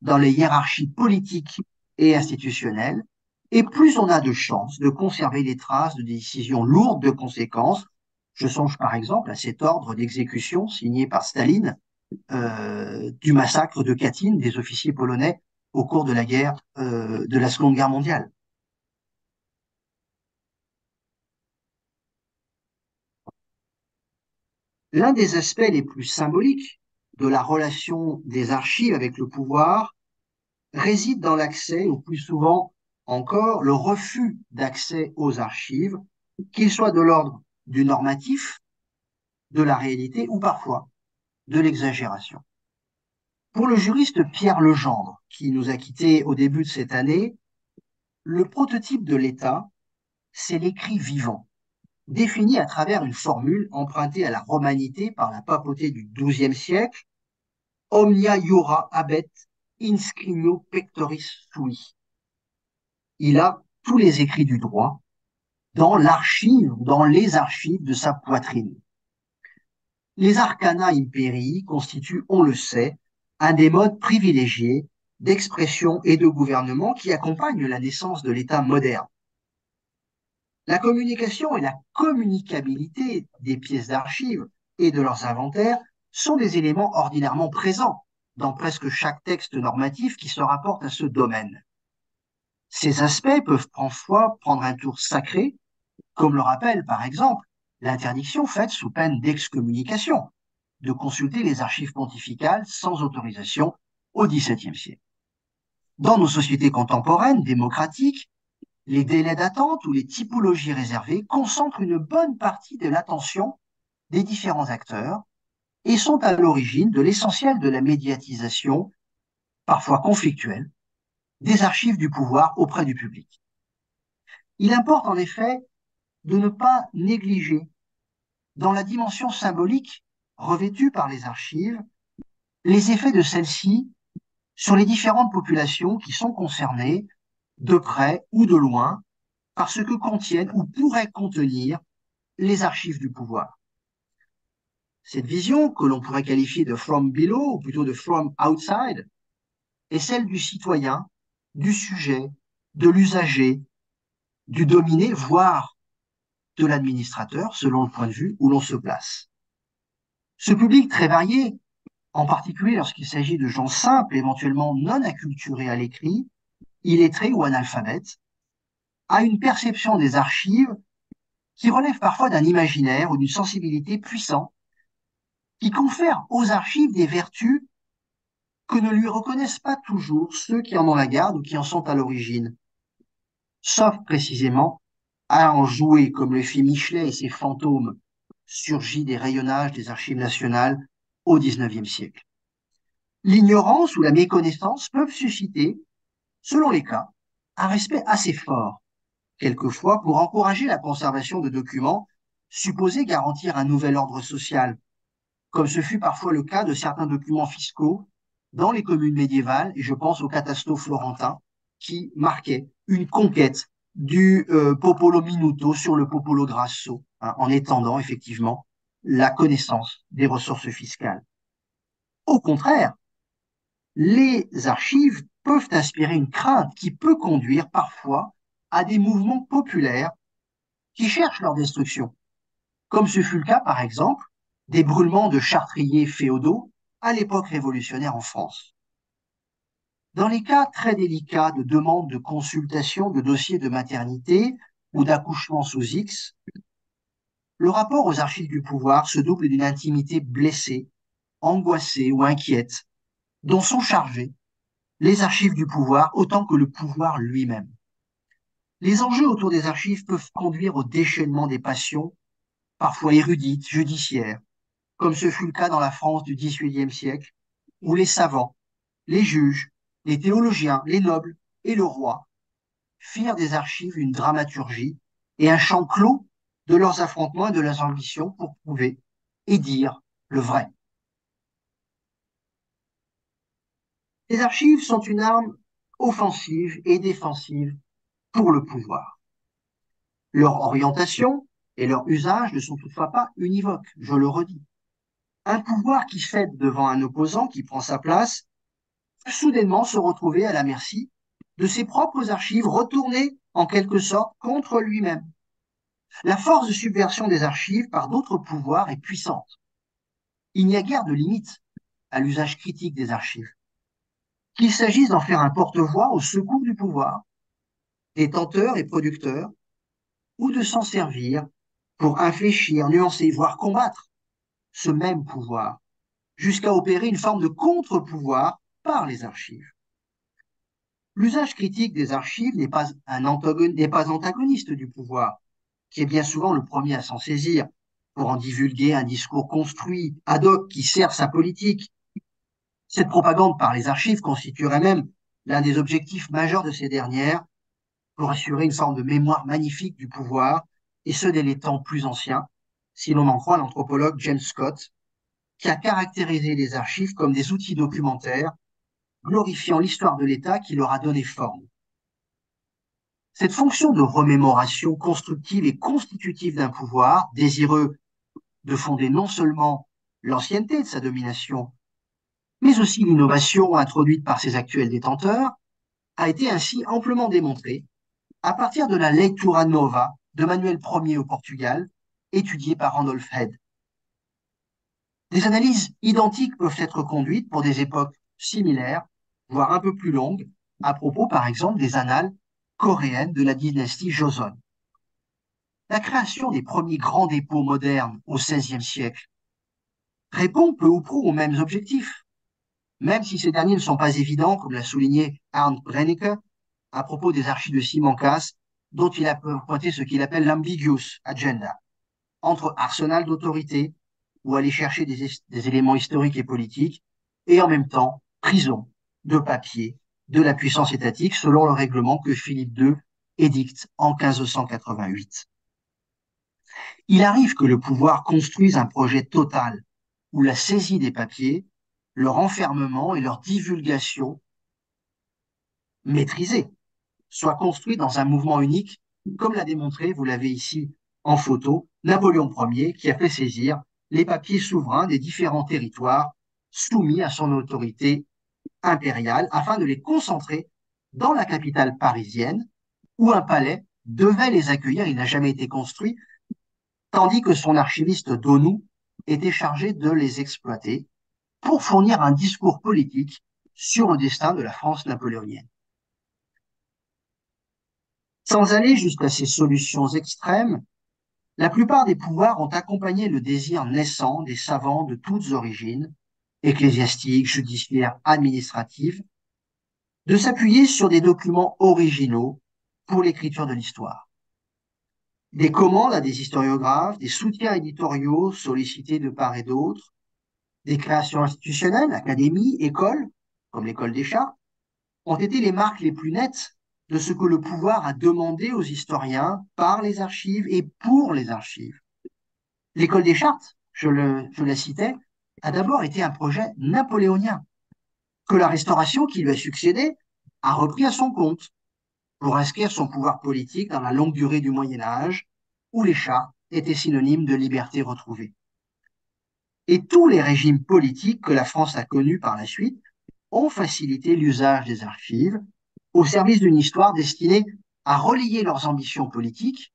dans les hiérarchies politiques et institutionnelles, et plus on a de chances de conserver les traces de décisions lourdes de conséquences. Je songe par exemple à cet ordre d'exécution signé par Staline du massacre de Katyn des officiers polonais au cours de la guerre de la Seconde Guerre mondiale. L'un des aspects les plus symboliques de la relation des archives avec le pouvoir réside dans l'accès, ou plus souvent encore le refus d'accès aux archives, qu'il soit de l'ordre du normatif, de la réalité ou parfois de l'exagération. Pour le juriste Pierre Legendre, qui nous a quittés au début de cette année, le prototype de l'État, c'est l'écrit vivant, défini à travers une formule empruntée à la romanité par la papauté du XIIe siècle, Omnia iura habet inscriptio pectoris sui. Il a tous les écrits du droit dans l'archive, dans les archives de sa poitrine. Les arcana imperii constituent, on le sait, un des modes privilégiés d'expression et de gouvernement qui accompagnent la naissance de l'État moderne. La communication et la communicabilité des pièces d'archives et de leurs inventaires sont des éléments ordinairement présents dans presque chaque texte normatif qui se rapporte à ce domaine. Ces aspects peuvent parfois prendre un tour sacré, comme le rappelle par exemple l'interdiction faite sous peine d'excommunication de consulter les archives pontificales sans autorisation au XVIIe siècle. Dans nos sociétés contemporaines démocratiques, les délais d'attente ou les typologies réservées concentrent une bonne partie de l'attention des différents acteurs et sont à l'origine de l'essentiel de la médiatisation, parfois conflictuelle, des archives du pouvoir auprès du public. Il importe en effet de ne pas négliger, dans la dimension symbolique revêtue par les archives, les effets de celles-ci sur les différentes populations qui sont concernées, de près ou de loin, par ce que contiennent ou pourraient contenir les archives du pouvoir. Cette vision, que l'on pourrait qualifier de from below, ou plutôt de from outside, est celle du citoyen, du sujet, de l'usager, du dominé, voire de l'administrateur, selon le point de vue où l'on se place. Ce public très varié, en particulier lorsqu'il s'agit de gens simples, éventuellement non acculturés à l'écrit, illettrés ou analphabètes, a une perception des archives qui relève parfois d'un imaginaire ou d'une sensibilité puissante, qui confère aux archives des vertus que ne lui reconnaissent pas toujours ceux qui en ont la garde ou qui en sont à l'origine, sauf précisément à en jouer comme le fit Michelet et ses fantômes surgis des rayonnages des archives nationales au XIXe siècle. L'ignorance ou la méconnaissance peuvent susciter, selon les cas, un respect assez fort, quelquefois pour encourager la conservation de documents supposés garantir un nouvel ordre social, comme ce fut parfois le cas de certains documents fiscaux dans les communes médiévales, et je pense au catasto florentin, qui marquait une conquête du popolo minuto sur le popolo grasso, hein, en étendant effectivement la connaissance des ressources fiscales. Au contraire, les archives peuvent inspirer une crainte qui peut conduire parfois à des mouvements populaires qui cherchent leur destruction, comme ce fut le cas par exemple des brûlements de chartriers féodaux à l'époque révolutionnaire en France. Dans les cas très délicats de demande de consultation de dossiers de maternité ou d'accouchement sous X, le rapport aux archives du pouvoir se double d'une intimité blessée, angoissée ou inquiète, dont sont chargées les archives du pouvoir autant que le pouvoir lui-même. Les enjeux autour des archives peuvent conduire au déchaînement des passions, parfois érudites, judiciaires, comme ce fut le cas dans la France du XVIIIe siècle, où les savants, les juges, les théologiens, les nobles et le roi firent des archives une dramaturgie et un champ clos de leurs affrontements et de leurs ambitions pour prouver et dire le vrai. Les archives sont une arme offensive et défensive pour le pouvoir. Leur orientation et leur usage ne sont toutefois pas univoques, je le redis. Un pouvoir qui cède devant un opposant qui prend sa place peut soudainement se retrouver à la merci de ses propres archives retournées en quelque sorte contre lui-même. La force de subversion des archives par d'autres pouvoirs est puissante. Il n'y a guère de limite à l'usage critique des archives. Qu'il s'agisse d'en faire un porte-voix au secours du pouvoir, détenteur et producteur, ou de s'en servir pour infléchir, nuancer, voire combattre ce même pouvoir, jusqu'à opérer une forme de contre-pouvoir par les archives. L'usage critique des archives n'est pas antagoniste du pouvoir, qui est bien souvent le premier à s'en saisir pour en divulguer un discours construit, ad hoc, qui sert sa politique. Cette propagande par les archives constituerait même l'un des objectifs majeurs de ces dernières pour assurer une forme de mémoire magnifique du pouvoir, et ce dès les temps plus anciens, si l'on en croit l'anthropologue James Scott, qui a caractérisé les archives comme des outils documentaires glorifiant l'histoire de l'État qui leur a donné forme. Cette fonction de remémoration constructive et constitutive d'un pouvoir, désireux de fonder non seulement l'ancienneté de sa domination, mais aussi l'innovation introduite par ses actuels détenteurs, a été ainsi amplement démontrée à partir de la Leitura Nova de Manuel Ier au Portugal, étudiée par Randolph Head. Des analyses identiques peuvent être conduites pour des époques similaires, voire un peu plus longues, à propos par exemple des annales coréennes de la dynastie Joseon. La création des premiers grands dépôts modernes au XVIe siècle répond peu ou prou aux mêmes objectifs, même si ces derniers ne sont pas évidents, comme l'a souligné Arndt Brennecke à propos des archives de Simancas, dont il a pointé ce qu'il appelle l'ambiguous agenda, entre arsenal d'autorité, ou aller chercher des éléments historiques et politiques, et en même temps prison de papier de la puissance étatique selon le règlement que Philippe II édicte en 1588. Il arrive que le pouvoir construise un projet total où la saisie des papiers, leur enfermement et leur divulgation maîtrisée soit construit dans un mouvement unique, comme l'a démontré, vous l'avez ici en photo, Napoléon Ier, qui a fait saisir les papiers souverains des différents territoires soumis à son autorité impériale afin de les concentrer dans la capitale parisienne, où un palais devait les accueillir. Il n'a jamais été construit, tandis que son archiviste Donou était chargé de les exploiter pour fournir un discours politique sur le destin de la France napoléonienne. Sans aller jusqu'à ces solutions extrêmes, la plupart des pouvoirs ont accompagné le désir naissant des savants de toutes origines, ecclésiastiques, judiciaires, administratives, de s'appuyer sur des documents originaux pour l'écriture de l'histoire. Des commandes à des historiographes, des soutiens éditoriaux sollicités de part et d'autre, des créations institutionnelles, académies, écoles, comme l'école des Chartes, ont été les marques les plus nettes de ce que le pouvoir a demandé aux historiens par les archives et pour les archives. L'école des Chartes, je la citais, a d'abord été un projet napoléonien, que la Restauration qui lui a succédé a repris à son compte pour inscrire son pouvoir politique dans la longue durée du Moyen Âge, où les chartes étaient synonymes de liberté retrouvée. Et tous les régimes politiques que la France a connus par la suite ont facilité l'usage des archives au service d'une histoire destinée à relier leurs ambitions politiques,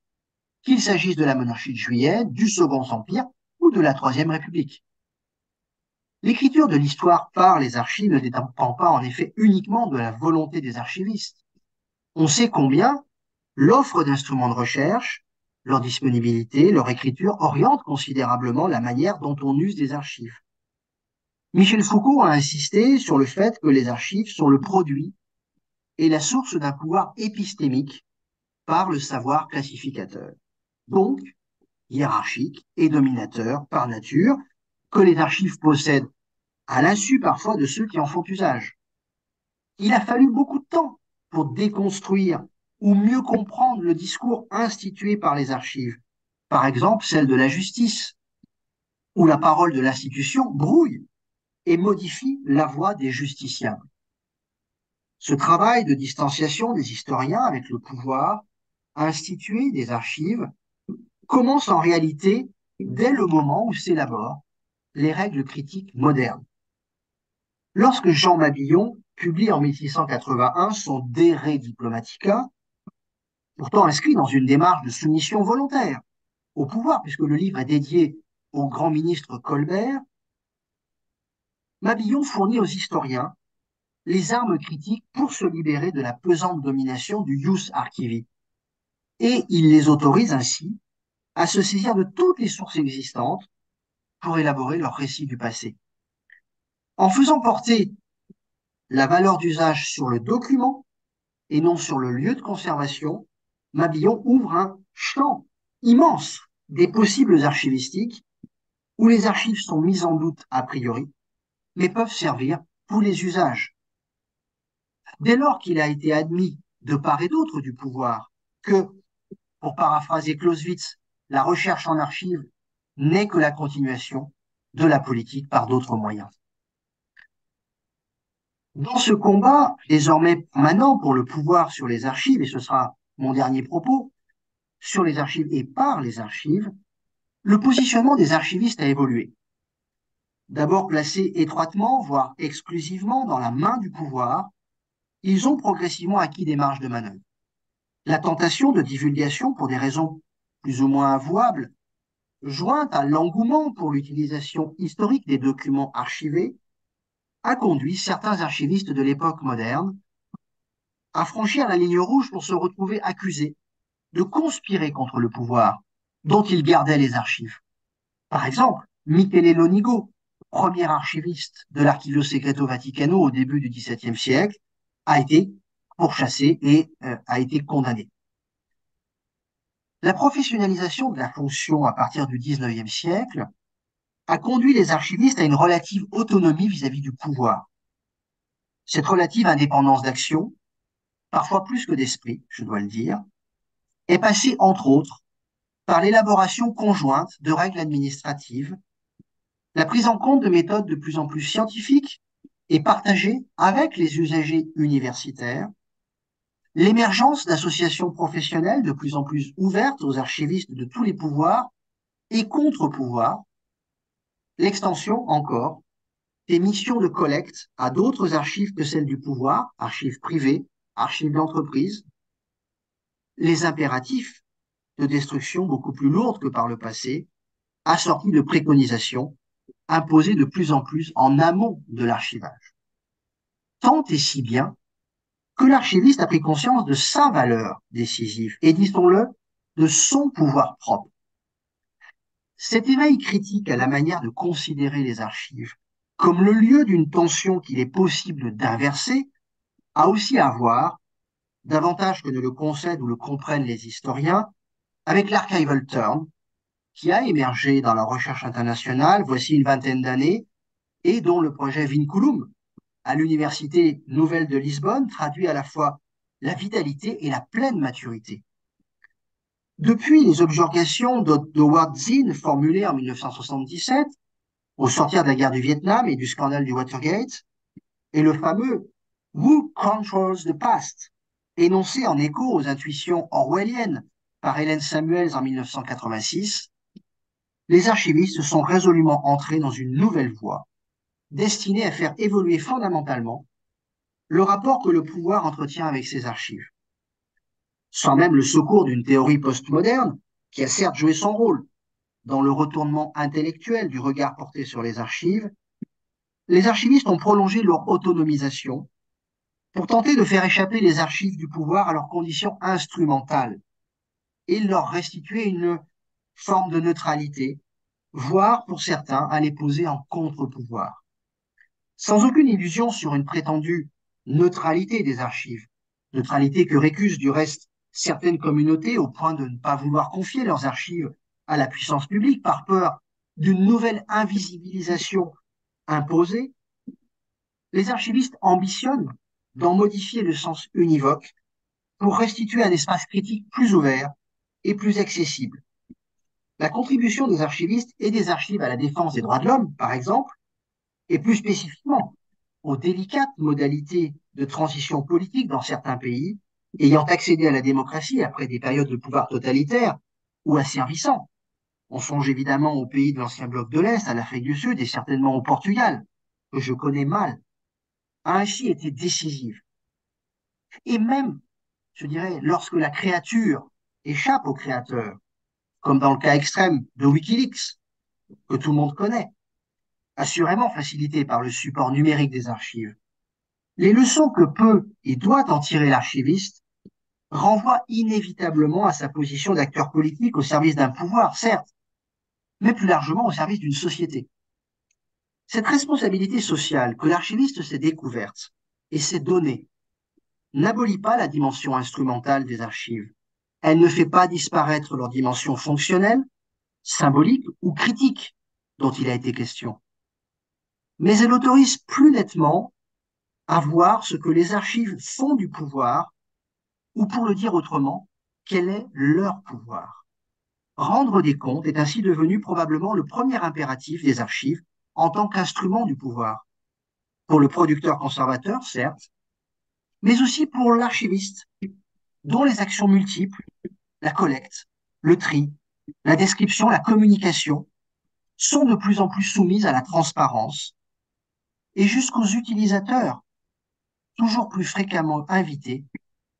qu'il s'agisse de la monarchie de Juillet, du Second Empire ou de la Troisième République. L'écriture de l'histoire par les archives ne dépend pas en effet uniquement de la volonté des archivistes. On sait combien l'offre d'instruments de recherche, leur disponibilité, leur écriture orientent considérablement la manière dont on use des archives. Michel Foucault a insisté sur le fait que les archives sont le produit et la source d'un pouvoir épistémique par le savoir classificateur, donc hiérarchique et dominateur par nature, que les archives possèdent à l'insu parfois de ceux qui en font usage. Il a fallu beaucoup de temps pour déconstruire ou mieux comprendre le discours institué par les archives, par exemple celle de la justice, où la parole de l'institution brouille et modifie la voix des justiciables. Ce travail de distanciation des historiens avec le pouvoir institué des archives commence en réalité dès le moment où s'élaborent les règles critiques modernes. Lorsque Jean Mabillon publie en 1681 son De Re Diplomatica, pourtant inscrit dans une démarche de soumission volontaire au pouvoir, puisque le livre est dédié au grand ministre Colbert, Mabillon fournit aux historiens les armes critiques pour se libérer de la pesante domination du ius archivi. Et il les autorise ainsi à se saisir de toutes les sources existantes pour élaborer leur récit du passé. En faisant porter la valeur d'usage sur le document et non sur le lieu de conservation, Mabillon ouvre un champ immense des possibles archivistiques où les archives sont mises en doute a priori, mais peuvent servir tous les usages. Dès lors qu'il a été admis de part et d'autre du pouvoir que, pour paraphraser Clausewitz, la recherche en archives n'est que la continuation de la politique par d'autres moyens. Dans ce combat, désormais permanent pour le pouvoir sur les archives, et ce sera mon dernier propos, sur les archives et par les archives, le positionnement des archivistes a évolué. D'abord placés étroitement, voire exclusivement dans la main du pouvoir, ils ont progressivement acquis des marges de manœuvre. La tentation de divulgation, pour des raisons plus ou moins avouables, jointe à l'engouement pour l'utilisation historique des documents archivés, a conduit certains archivistes de l'époque moderne à franchir la ligne rouge pour se retrouver accusés de conspirer contre le pouvoir dont ils gardaient les archives. Par exemple, Michele Lonigo, premier archiviste de l'Archivio Segreto Vaticano au début du XVIIe siècle, a été pourchassé et a été condamné. La professionnalisation de la fonction à partir du XIXe siècle a conduit les archivistes à une relative autonomie vis-à-vis du pouvoir. Cette relative indépendance d'action, parfois plus que d'esprit, je dois le dire, est passée, entre autres, par l'élaboration conjointe de règles administratives, la prise en compte de méthodes de plus en plus scientifiques et partagées avec les usagers universitaires, l'émergence d'associations professionnelles de plus en plus ouvertes aux archivistes de tous les pouvoirs et contre-pouvoirs, l'extension encore des missions de collecte à d'autres archives que celles du pouvoir, archives privées, archives d'entreprise, les impératifs de destruction beaucoup plus lourds que par le passé, assortis de préconisations imposées de plus en plus en amont de l'archivage. Tant et si bien que l'archiviste a pris conscience de sa valeur décisive et, disons-le, de son pouvoir propre. Cet éveil critique à la manière de considérer les archives comme le lieu d'une tension qu'il est possible d'inverser a aussi à voir, davantage que ne le concèdent ou le comprennent les historiens, avec l'archival turn, qui a émergé dans la recherche internationale voici une vingtaine d'années et dont le projet Vinculum à l'Université Nouvelle de Lisbonne traduit à la fois la vitalité et la pleine maturité. Depuis les objurgations d'Howard Zinn formulées en 1977, au sortir de la guerre du Vietnam et du scandale du Watergate, et le fameux Who Controls the Past, énoncé en écho aux intuitions orwelliennes par Hélène Samuels en 1986, les archivistes sont résolument entrés dans une nouvelle voie, destinée à faire évoluer fondamentalement le rapport que le pouvoir entretient avec ses archives. Sans même le secours d'une théorie postmoderne, qui a certes joué son rôle dans le retournement intellectuel du regard porté sur les archives, les archivistes ont prolongé leur autonomisation pour tenter de faire échapper les archives du pouvoir à leurs conditions instrumentales et leur restituer une forme de neutralité, voire, pour certains, à les poser en contre-pouvoir. Sans aucune illusion sur une prétendue neutralité des archives, neutralité que récusent du reste certaines communautés au point de ne pas vouloir confier leurs archives à la puissance publique par peur d'une nouvelle invisibilisation imposée, les archivistes ambitionnent d'en modifier le sens univoque pour restituer un espace critique plus ouvert et plus accessible. La contribution des archivistes et des archives à la défense des droits de l'homme, par exemple, et plus spécifiquement aux délicates modalités de transition politique dans certains pays, ayant accédé à la démocratie après des périodes de pouvoir totalitaire ou asservissant. On songe évidemment aux pays de l'ancien bloc de l'Est, à l'Afrique du Sud et certainement au Portugal, que je connais mal, a ainsi été décisive. Et même, je dirais, lorsque la créature échappe au créateur, comme dans le cas extrême de Wikileaks, que tout le monde connaît, assurément facilité par le support numérique des archives, les leçons que peut et doit en tirer l'archiviste renvoient inévitablement à sa position d'acteur politique au service d'un pouvoir, certes, mais plus largement au service d'une société. Cette responsabilité sociale que l'archiviste s'est découverte et s'est donnée n'abolit pas la dimension instrumentale des archives. Elle ne fait pas disparaître leur dimension fonctionnelle, symbolique ou critique dont il a été question. Mais elle autorise plus nettement à voir ce que les archives font du pouvoir, ou pour le dire autrement, quel est leur pouvoir. Rendre des comptes est ainsi devenu probablement le premier impératif des archives en tant qu'instrument du pouvoir. Pour le producteur conservateur, certes, mais aussi pour l'archiviste, dont les actions multiples, la collecte, le tri, la description, la communication, sont de plus en plus soumises à la transparence et jusqu'aux utilisateurs, toujours plus fréquemment invités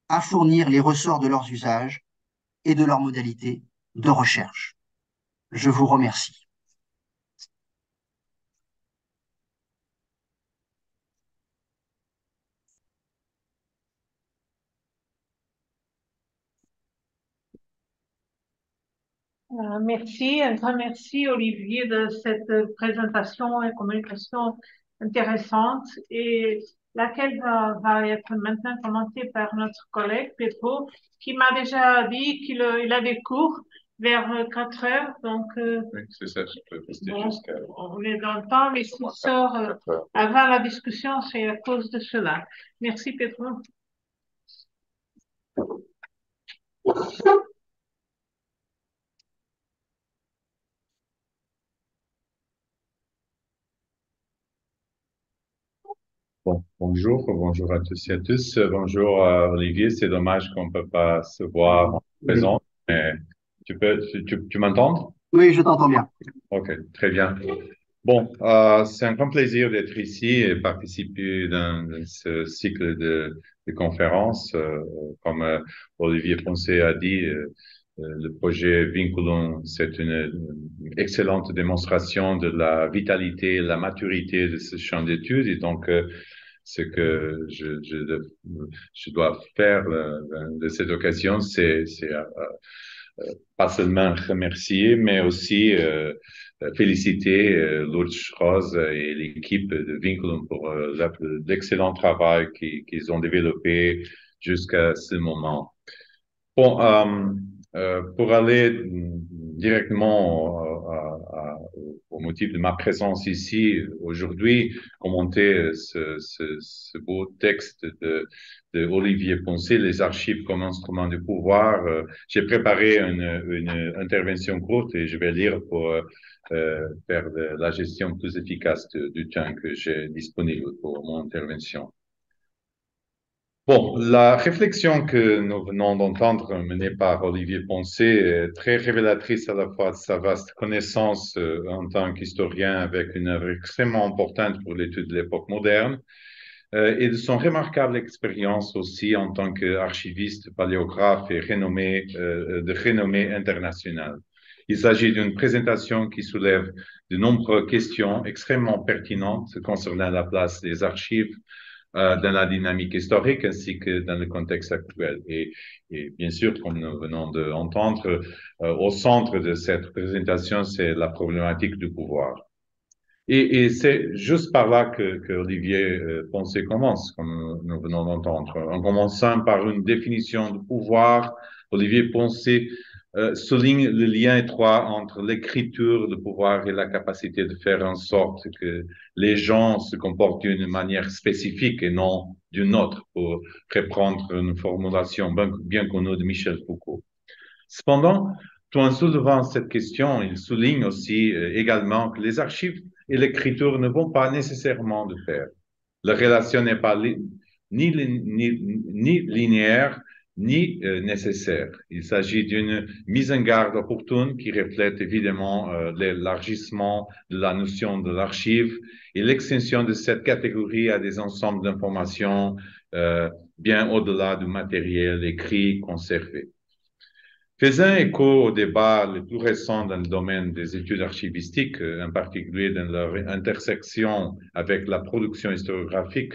à fournir les ressorts de leurs usages et de leurs modalités de recherche. Je vous remercie. Merci, un grand merci Olivier de cette présentation et communication intéressante et laquelle va être maintenant commentée par notre collègue Pedro qui m'a déjà dit qu'il a des cours vers 4 heures. Donc, Oui, c'est ça, je peux rester bon, jusqu'à on est dans le temps, mais s'il sort 4 heures. avant la discussion, c'est à cause de cela. Merci Pedro. Bon, bonjour à tous et à tous. Bonjour Olivier, c'est dommage qu'on peut pas se voir en présent, mais tu m'entends? Oui, je t'entends bien. Ok, très bien. Bon, c'est un grand plaisir d'être ici et participer dans ce cycle de conférences. Comme Olivier Poncet a dit, le projet Vinculum, c'est une excellente démonstration de la vitalité, la maturité de ce champ d'études. Et donc, ce que je dois faire de cette occasion, c'est pas seulement remercier, mais aussi féliciter Lourdes Rose et l'équipe de Vinculum pour l'excellent travail qu'ils ont développé jusqu'à ce moment. Bon, pour aller directement au motif de ma présence ici aujourd'hui, commenter ce beau texte de Olivier Poncet, Les archives comme instrument de pouvoir. J'ai préparé une intervention courte et je vais lire pour faire la gestion plus efficace du temps que j'ai disponible pour mon intervention. Bon, la réflexion que nous venons d'entendre menée par Olivier Poncet est très révélatrice à la fois de sa vaste connaissance en tant qu'historien avec une œuvre extrêmement importante pour l'étude de l'époque moderne et de son remarquable expérience aussi en tant qu'archiviste, paléographe et de renommée internationale. Il s'agit d'une présentation qui soulève de nombreuses questions extrêmement pertinentes concernant la place des archives dans la dynamique historique ainsi que dans le contexte actuel. Et bien sûr, comme nous venons d'entendre, au centre de cette présentation, c'est la problématique du pouvoir. Et c'est juste par là que Olivier Poncet commence, comme nous venons d'entendre. En commençant par une définition du pouvoir, Olivier Poncet souligne le lien étroit entre l'écriture, le pouvoir et la capacité de faire en sorte que les gens se comportent d'une manière spécifique et non d'une autre, pour reprendre une formulation bien connue de Michel Foucault. Cependant, tout en soulevant cette question, il souligne aussi également que les archives et l'écriture ne vont pas nécessairement de pair. La relation n'est pas ni linéaire, ni nécessaire. Il s'agit d'une mise en garde opportune qui reflète évidemment l'élargissement de la notion de l'archive et l'extension de cette catégorie à des ensembles d'informations bien au-delà du matériel écrit conservé. Faisant écho au débat le plus récent dans le domaine des études archivistiques, en particulier dans leur intersection avec la production historiographique,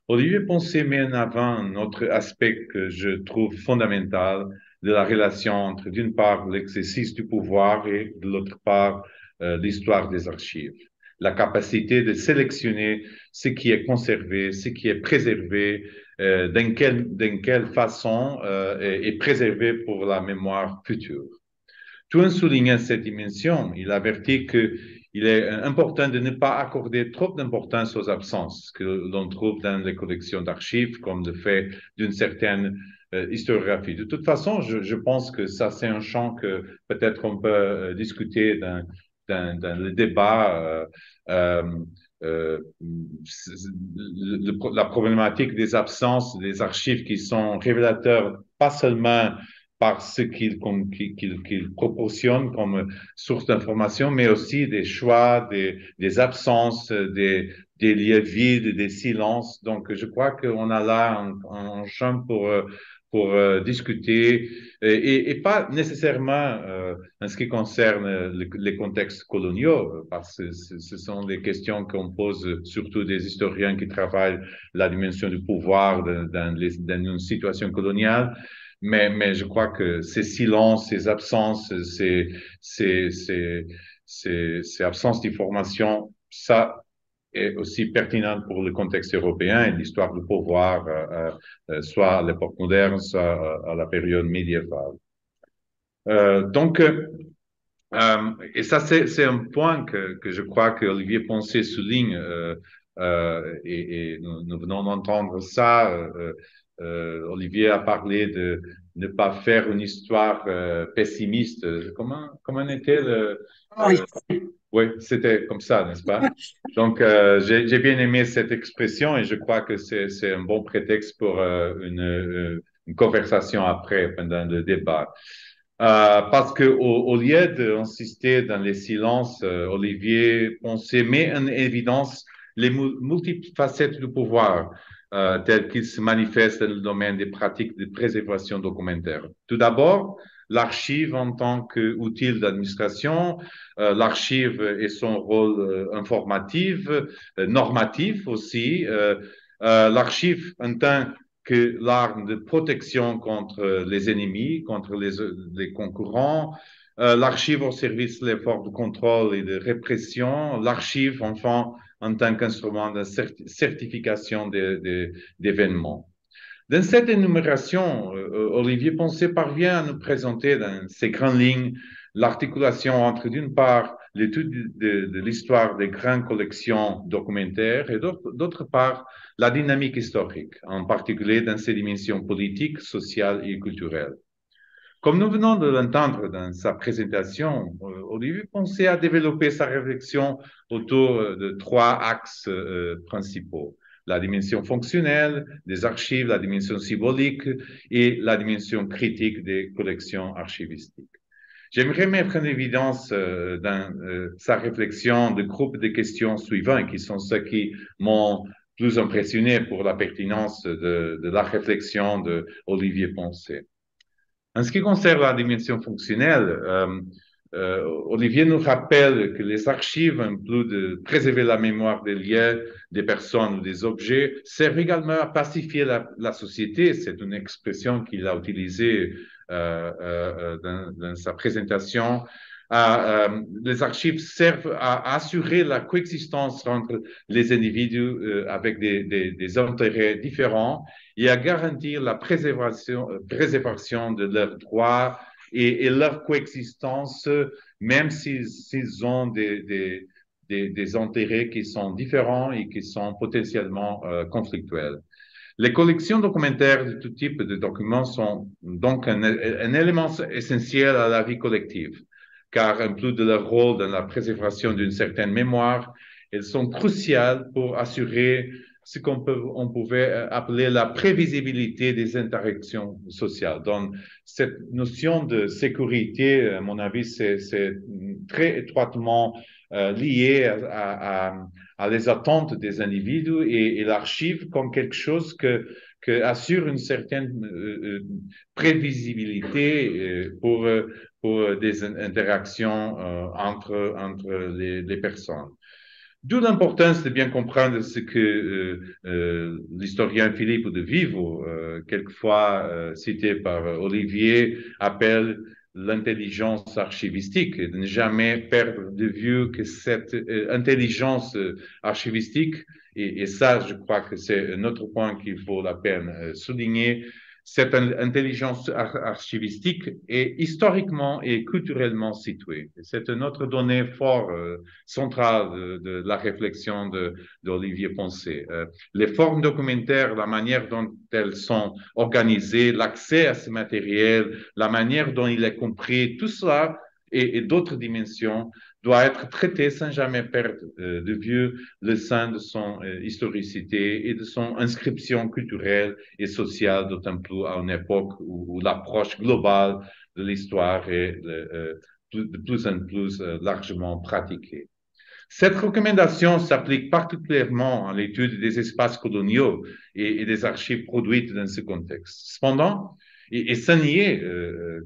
Olivier Poncet met en avant un autre aspect que je trouve fondamental de la relation entre, d'une part, l'exercice du pouvoir et, de l'autre part, l'histoire des archives. La capacité de sélectionner ce qui est conservé, ce qui est préservé, dans quelle façon est préservé pour la mémoire future. Tout en soulignant cette dimension, il avertit qu'il est important de ne pas accorder trop d'importance aux absences que l'on trouve dans les collections d'archives, comme le fait d'une certaine historiographie. De toute façon, je pense que ça, c'est un champ que peut-être on peut discuter dans le débat. La problématique des absences des archives qui sont révélateurs pas seulement par ce qu'ils proportionnent comme source d'information, mais aussi des choix, des absences, des lieux vides, des silences. Donc, je crois qu'on a là un champ pour discuter et pas nécessairement en ce qui concerne les contextes coloniaux, parce que ce sont des questions qu'on pose surtout des historiens qui travaillent la dimension du pouvoir dans une situation coloniale. Mais je crois que ces silences, ces absences, ces absences d'information, ça est aussi pertinent pour le contexte européen et l'histoire du pouvoir, soit à l'époque moderne, soit à la période médiévale. Et ça, c'est un point que je crois que Olivier Poncet souligne, et nous venons d'entendre ça. Olivier a parlé de ne pas faire une histoire pessimiste. Comment était Oui. oui, c'était comme ça, n'est-ce pas? Donc, j'ai bien aimé cette expression et je crois que c'est un bon prétexte pour une conversation après, pendant le débat. Parce que au lieu d'insister dans les silences, Olivier Poncet met en évidence les multiples facettes du pouvoir telles qu'ils se manifestent dans le domaine des pratiques de préservation documentaire. Tout d'abord, l'archive en tant qu'outil d'administration, l'archive et son rôle informatif, normatif aussi, l'archive en tant que l'arme de protection contre les ennemis, contre les concurrents, l'archive au service de l'effort de contrôle et de répression, l'archive, enfin, en tant qu'instrument de certification d'événements. Dans cette énumération, Olivier Poncet parvient à nous présenter dans ses grandes lignes l'articulation entre, d'une part, l'étude de l'histoire des grandes collections documentaires et d'autre part, la dynamique historique, en particulier dans ses dimensions politiques, sociales et culturelles. Comme nous venons de l'entendre dans sa présentation, Olivier Poncet a développé sa réflexion autour de trois axes principaux. La dimension fonctionnelle des archives, la dimension symbolique et la dimension critique des collections archivistiques. J'aimerais mettre en évidence dans sa réflexion de groupes de questions suivants, qui sont ceux qui m'ont plus impressionné pour la pertinence de la réflexion d'Olivier Poncet. En ce qui concerne la dimension fonctionnelle, Olivier nous rappelle que les archives, en plus de préserver la mémoire des lieux, des personnes ou des objets, servent également à pacifier la société. C'est une expression qu'il a utilisée dans sa présentation. Les archives servent à assurer la coexistence entre les individus avec des intérêts différents et à garantir la préservation de leurs droits et leur coexistence, même s'ils ont des intérêts qui sont différents et qui sont potentiellement conflictuels. Les collections documentaires de tout type de documents sont donc un élément essentiel à la vie collective, car en plus de leur rôle dans la préservation d'une certaine mémoire, elles sont cruciales pour assurer ce qu'on pouvait appeler la prévisibilité des interactions sociales. Donc, cette notion de sécurité, à mon avis, c'est très étroitement lié à les attentes des individus et l'archive comme quelque chose que assure une certaine prévisibilité pour des interactions entre les personnes. D'où l'importance de bien comprendre ce que l'historien Philippe de Vivo, quelquefois cité par Olivier, appelle l'intelligence archivistique et de ne jamais perdre de vue que cette intelligence archivistique, et ça, je crois que c'est un autre point qu'il faut la peine souligner, cette intelligence archivistique est historiquement et culturellement située. C'est une autre donnée fort centrale de la réflexion d'Olivier Poncet. Les formes documentaires, la manière dont elles sont organisées, l'accès à ce matériel, la manière dont il est compris, tout cela et d'autres dimensions doit être traité sans jamais perdre de vue le sein de son historicité et de son inscription culturelle et sociale, d'autant plus à une époque où l'approche globale de l'histoire est de plus en plus largement pratiquée. Cette recommandation s'applique particulièrement à l'étude des espaces coloniaux et des archives produites dans ce contexte. Cependant, et sans nier,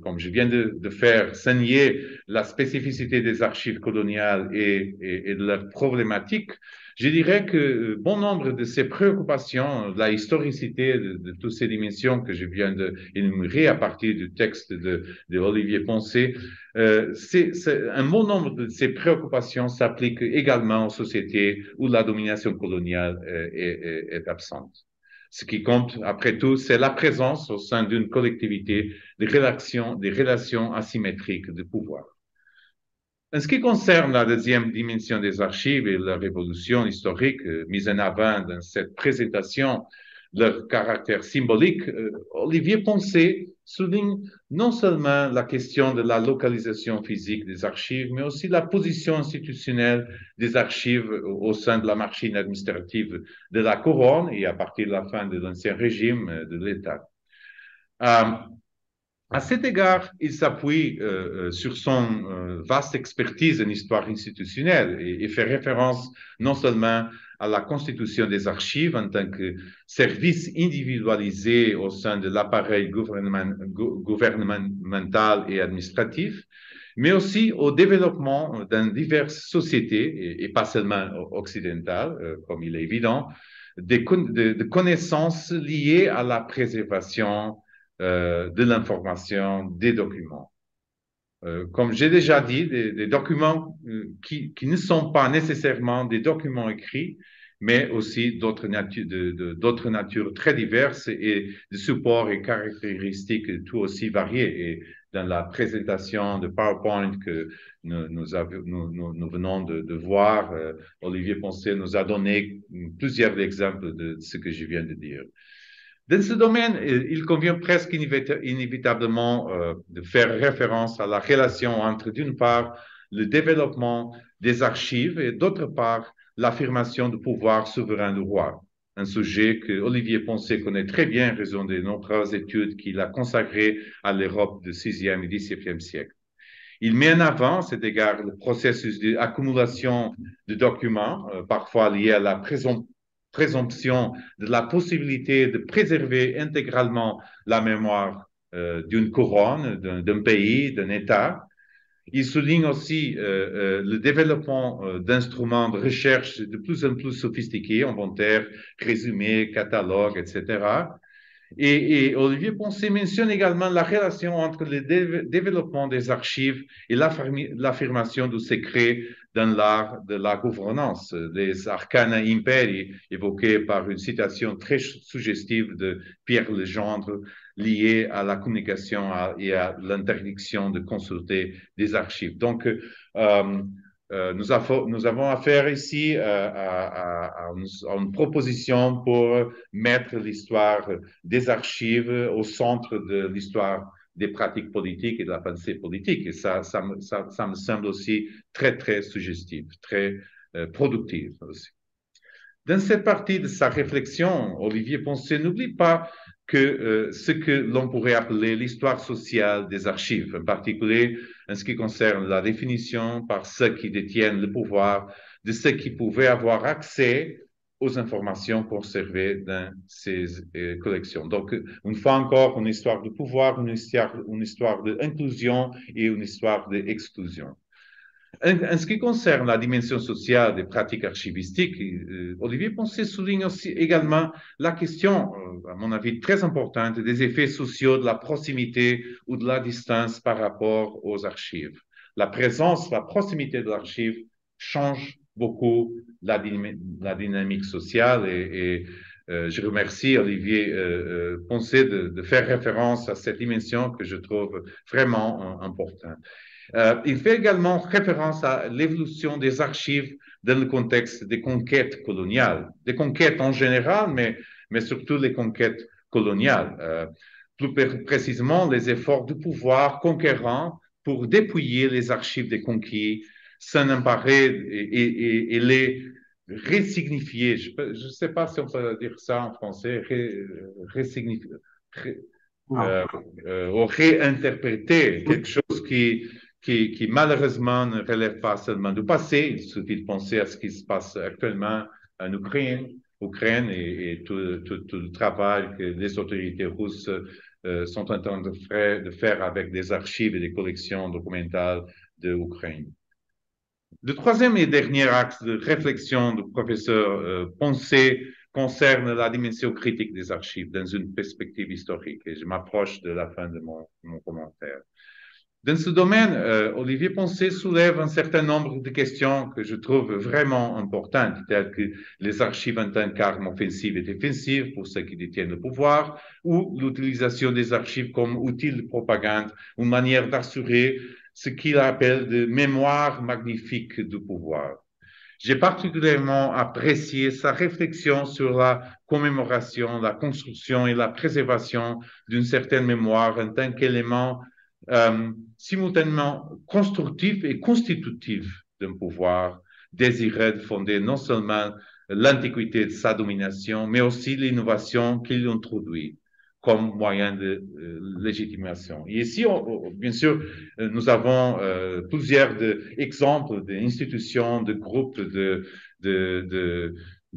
comme je viens de faire, sans nier la spécificité des archives coloniales et de leurs problématiques, je dirais que bon nombre de ces préoccupations, de la historicité de toutes ces dimensions que je viens d'énumérer à partir du texte de Olivier Poncet, un bon nombre de ces préoccupations s'appliquent également aux sociétés où la domination coloniale est absente. Ce qui compte, après tout, c'est la présence au sein d'une collectivité des relations asymétriques de pouvoir. En ce qui concerne la deuxième dimension des archives et la révolution historique mise en avant dans cette présentation, leur caractère symbolique, Olivier Poncet souligne non seulement la question de la localisation physique des archives, mais aussi la position institutionnelle des archives au sein de la machine administrative de la couronne et à partir de la fin de l'Ancien Régime de l'État. À cet égard, il s'appuie sur son vaste expertise en histoire institutionnelle et fait référence non seulement à la constitution des archives en tant que service individualisé au sein de l'appareil gouvernemental et administratif, mais aussi au développement dans diverses sociétés, et pas seulement occidentales, comme il est évident, de connaissances liées à la préservation de l'information, des documents. Comme j'ai déjà dit, des documents qui ne sont pas nécessairement des documents écrits, mais aussi d'autres natures très diverses et de supports et caractéristiques tout aussi variés. Et dans la présentation de PowerPoint que nous venons de voir, Olivier Poncet nous a donné plusieurs exemples de ce que je viens de dire. Dans ce domaine, il convient presque inévitablement de faire référence à la relation entre, d'une part, le développement des archives et, d'autre part, l'affirmation du pouvoir souverain du roi, un sujet que Olivier Poncet connaît très bien en raison des nombreuses études qu'il a consacrées à l'Europe du VIe et XVIIe siècle. Il met en avant, à cet égard, le processus d'accumulation de documents, parfois lié à la présomption de la possibilité de préserver intégralement la mémoire d'une couronne, d'un pays, d'un État. Il souligne aussi le développement d'instruments de recherche de plus en plus sophistiqués, inventaires, résumés, catalogues, etc. Et Olivier Poncet mentionne également la relation entre le développement des archives et l'affirmation du secret dans l'art de la gouvernance, les arcana imperi, évoqués par une citation très suggestive de Pierre Legendre, liée à la communication et à l'interdiction de consulter des archives. Donc, nous avons affaire ici à une proposition pour mettre l'histoire des archives au centre de l'histoire des pratiques politiques et de la pensée politique. Et ça me semble aussi très, très suggestif, très productif aussi. Dans cette partie de sa réflexion, Olivier Poncet n'oublie pas que ce que l'on pourrait appeler l'histoire sociale des archives, en particulier en ce qui concerne la définition par ceux qui détiennent le pouvoir de ceux qui pouvaient avoir accès aux informations conservées dans ces collections. Donc, une fois encore, une histoire de pouvoir, une histoire d'inclusion et une histoire d'exclusion. En ce qui concerne la dimension sociale des pratiques archivistiques, Olivier Poncet souligne aussi également la question, à mon avis très importante, des effets sociaux de la proximité ou de la distance par rapport aux archives. La présence, la proximité de l'archive change beaucoup la dynamique sociale et je remercie Olivier Poncet de faire référence à cette dimension que je trouve vraiment importante. Il fait également référence à l'évolution des archives dans le contexte des conquêtes coloniales, des conquêtes en général, mais surtout les conquêtes coloniales. Plus précisément, les efforts du pouvoir conquérant pour dépouiller les archives des conquis, s'en emparer et les resignifier. Je ne sais pas si on peut dire ça en français, resignifier. Ou réinterpréter quelque chose qui malheureusement ne relève pas seulement du passé. Il suffit de penser à ce qui se passe actuellement en Ukraine et tout le travail que les autorités russes sont en train de faire avec des archives et des collections documentales de l'Ukraine. Le troisième et dernier axe de réflexion du professeur Poncet concerne la dimension critique des archives dans une perspective historique. Et je m'approche de la fin de mon commentaire. Dans ce domaine, Olivier Poncet soulève un certain nombre de questions que je trouve vraiment importantes, telles que les archives en tant qu'armes offensives et défensives pour ceux qui détiennent le pouvoir, ou l'utilisation des archives comme outil de propagande, une manière d'assurer ce qu'il appelle de mémoire magnifique du pouvoir. J'ai particulièrement apprécié sa réflexion sur la commémoration, la construction et la préservation d'une certaine mémoire en tant qu'élément simultanément constructif et constitutif d'un pouvoir désiré de fonder non seulement l'antiquité de sa domination, mais aussi l'innovation qu'il introduit comme moyen de légitimation. Et ici, bien sûr, nous avons plusieurs exemples d'institutions, de groupes, de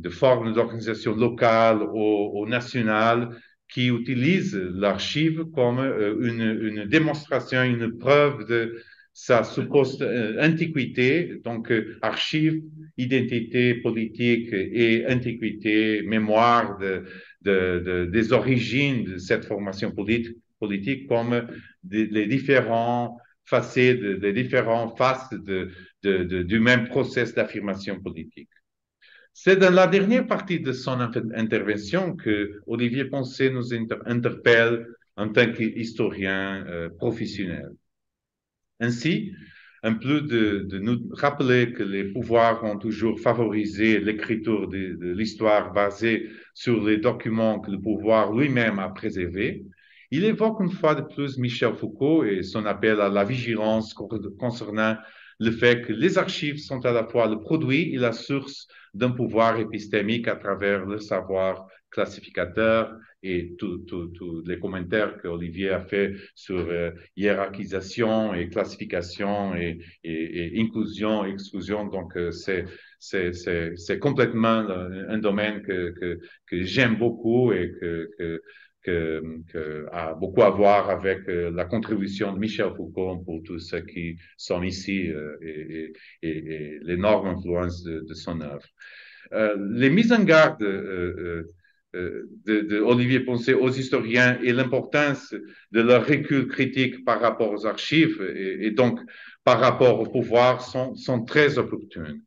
formes d'organisation locale ou nationale qui utilisent l'archive comme une démonstration, une preuve de sa supposée antiquité, donc archive, identité politique et antiquité, mémoire des origines de cette formation politique comme les différents facettes, les différentes faces du même processus d'affirmation politique. C'est dans la dernière partie de son intervention que Olivier Poncet nous interpelle en tant qu'historien professionnel. Ainsi, en plus de nous rappeler que les pouvoirs ont toujours favorisé l'écriture de l'histoire basée sur les documents que le pouvoir lui-même a préservés, il évoque une fois de plus Michel Foucault et son appel à la vigilance concernant le fait que les archives sont à la fois le produit et la source d'un pouvoir épistémique à travers le savoir classificateur et tous les commentaires qu'Olivier a fait sur hiérarchisation et classification et inclusion, exclusion. Donc, c'est complètement un domaine que j'aime beaucoup et que a beaucoup à voir avec la contribution de Michel Foucault pour tous ceux qui sont ici et l'énorme influence de son œuvre. Les mises en garde de Olivier Poncet aux historiens et l'importance de leur recul critique par rapport aux archives et donc par rapport au pouvoir sont très opportunes.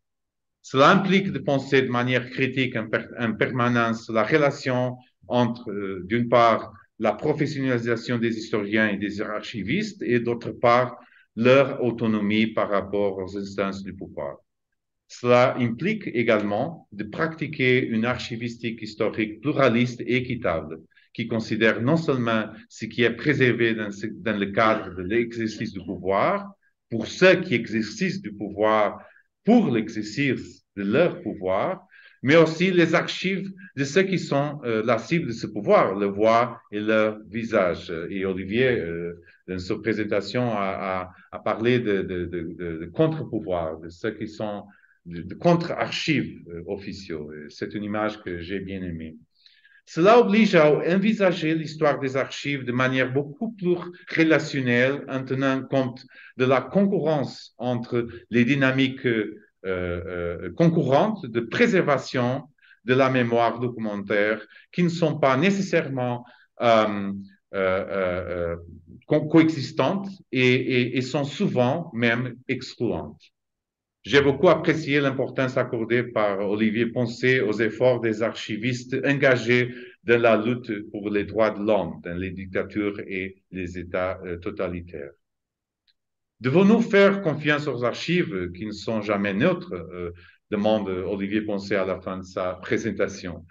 Cela implique de penser de manière critique en permanence la relation entre, d'une part, la professionnalisation des historiens et des archivistes et d'autre part, leur autonomie par rapport aux instances du pouvoir. Cela implique également de pratiquer une archivistique historique pluraliste et équitable, qui considère non seulement ce qui est préservé dans le cadre de l'exercice du pouvoir, pour ceux qui exercent du pouvoir, pour l'exercice de leur pouvoir, mais aussi les archives de ceux qui sont la cible de ce pouvoir, leur voix et leur visage. Et Olivier, dans sa présentation, a parlé de contre-pouvoir, de ceux qui sont de contre-archives officiaux. C'est une image que j'ai bien aimée. Cela oblige à envisager l'histoire des archives de manière beaucoup plus relationnelle en tenant compte de la concurrence entre les dynamiques concurrentes de préservation de la mémoire documentaire qui ne sont pas nécessairement coexistantes et sont souvent même excluantes. J'ai beaucoup apprécié l'importance accordée par Olivier Poncet aux efforts des archivistes engagés dans la lutte pour les droits de l'homme dans les dictatures et les États totalitaires. Devons-nous faire confiance aux archives qui ne sont jamais neutres, demande Olivier Poncet à la fin de sa présentation.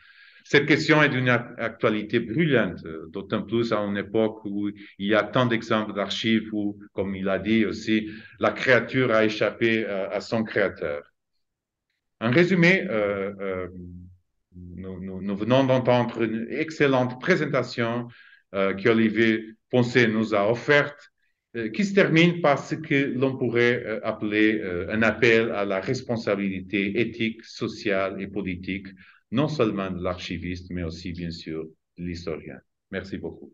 Cette question est d'une actualité brûlante, d'autant plus à une époque où il y a tant d'exemples d'archives où, comme il a dit aussi, la créature a échappé à son créateur. En résumé, nous venons d'entendre une excellente présentation qu'Olivier Poncet nous a offerte, qui se termine par ce que l'on pourrait appeler un appel à la responsabilité éthique, sociale et politique, non seulement de l'archiviste, mais aussi, bien sûr, de l'historien. Merci beaucoup.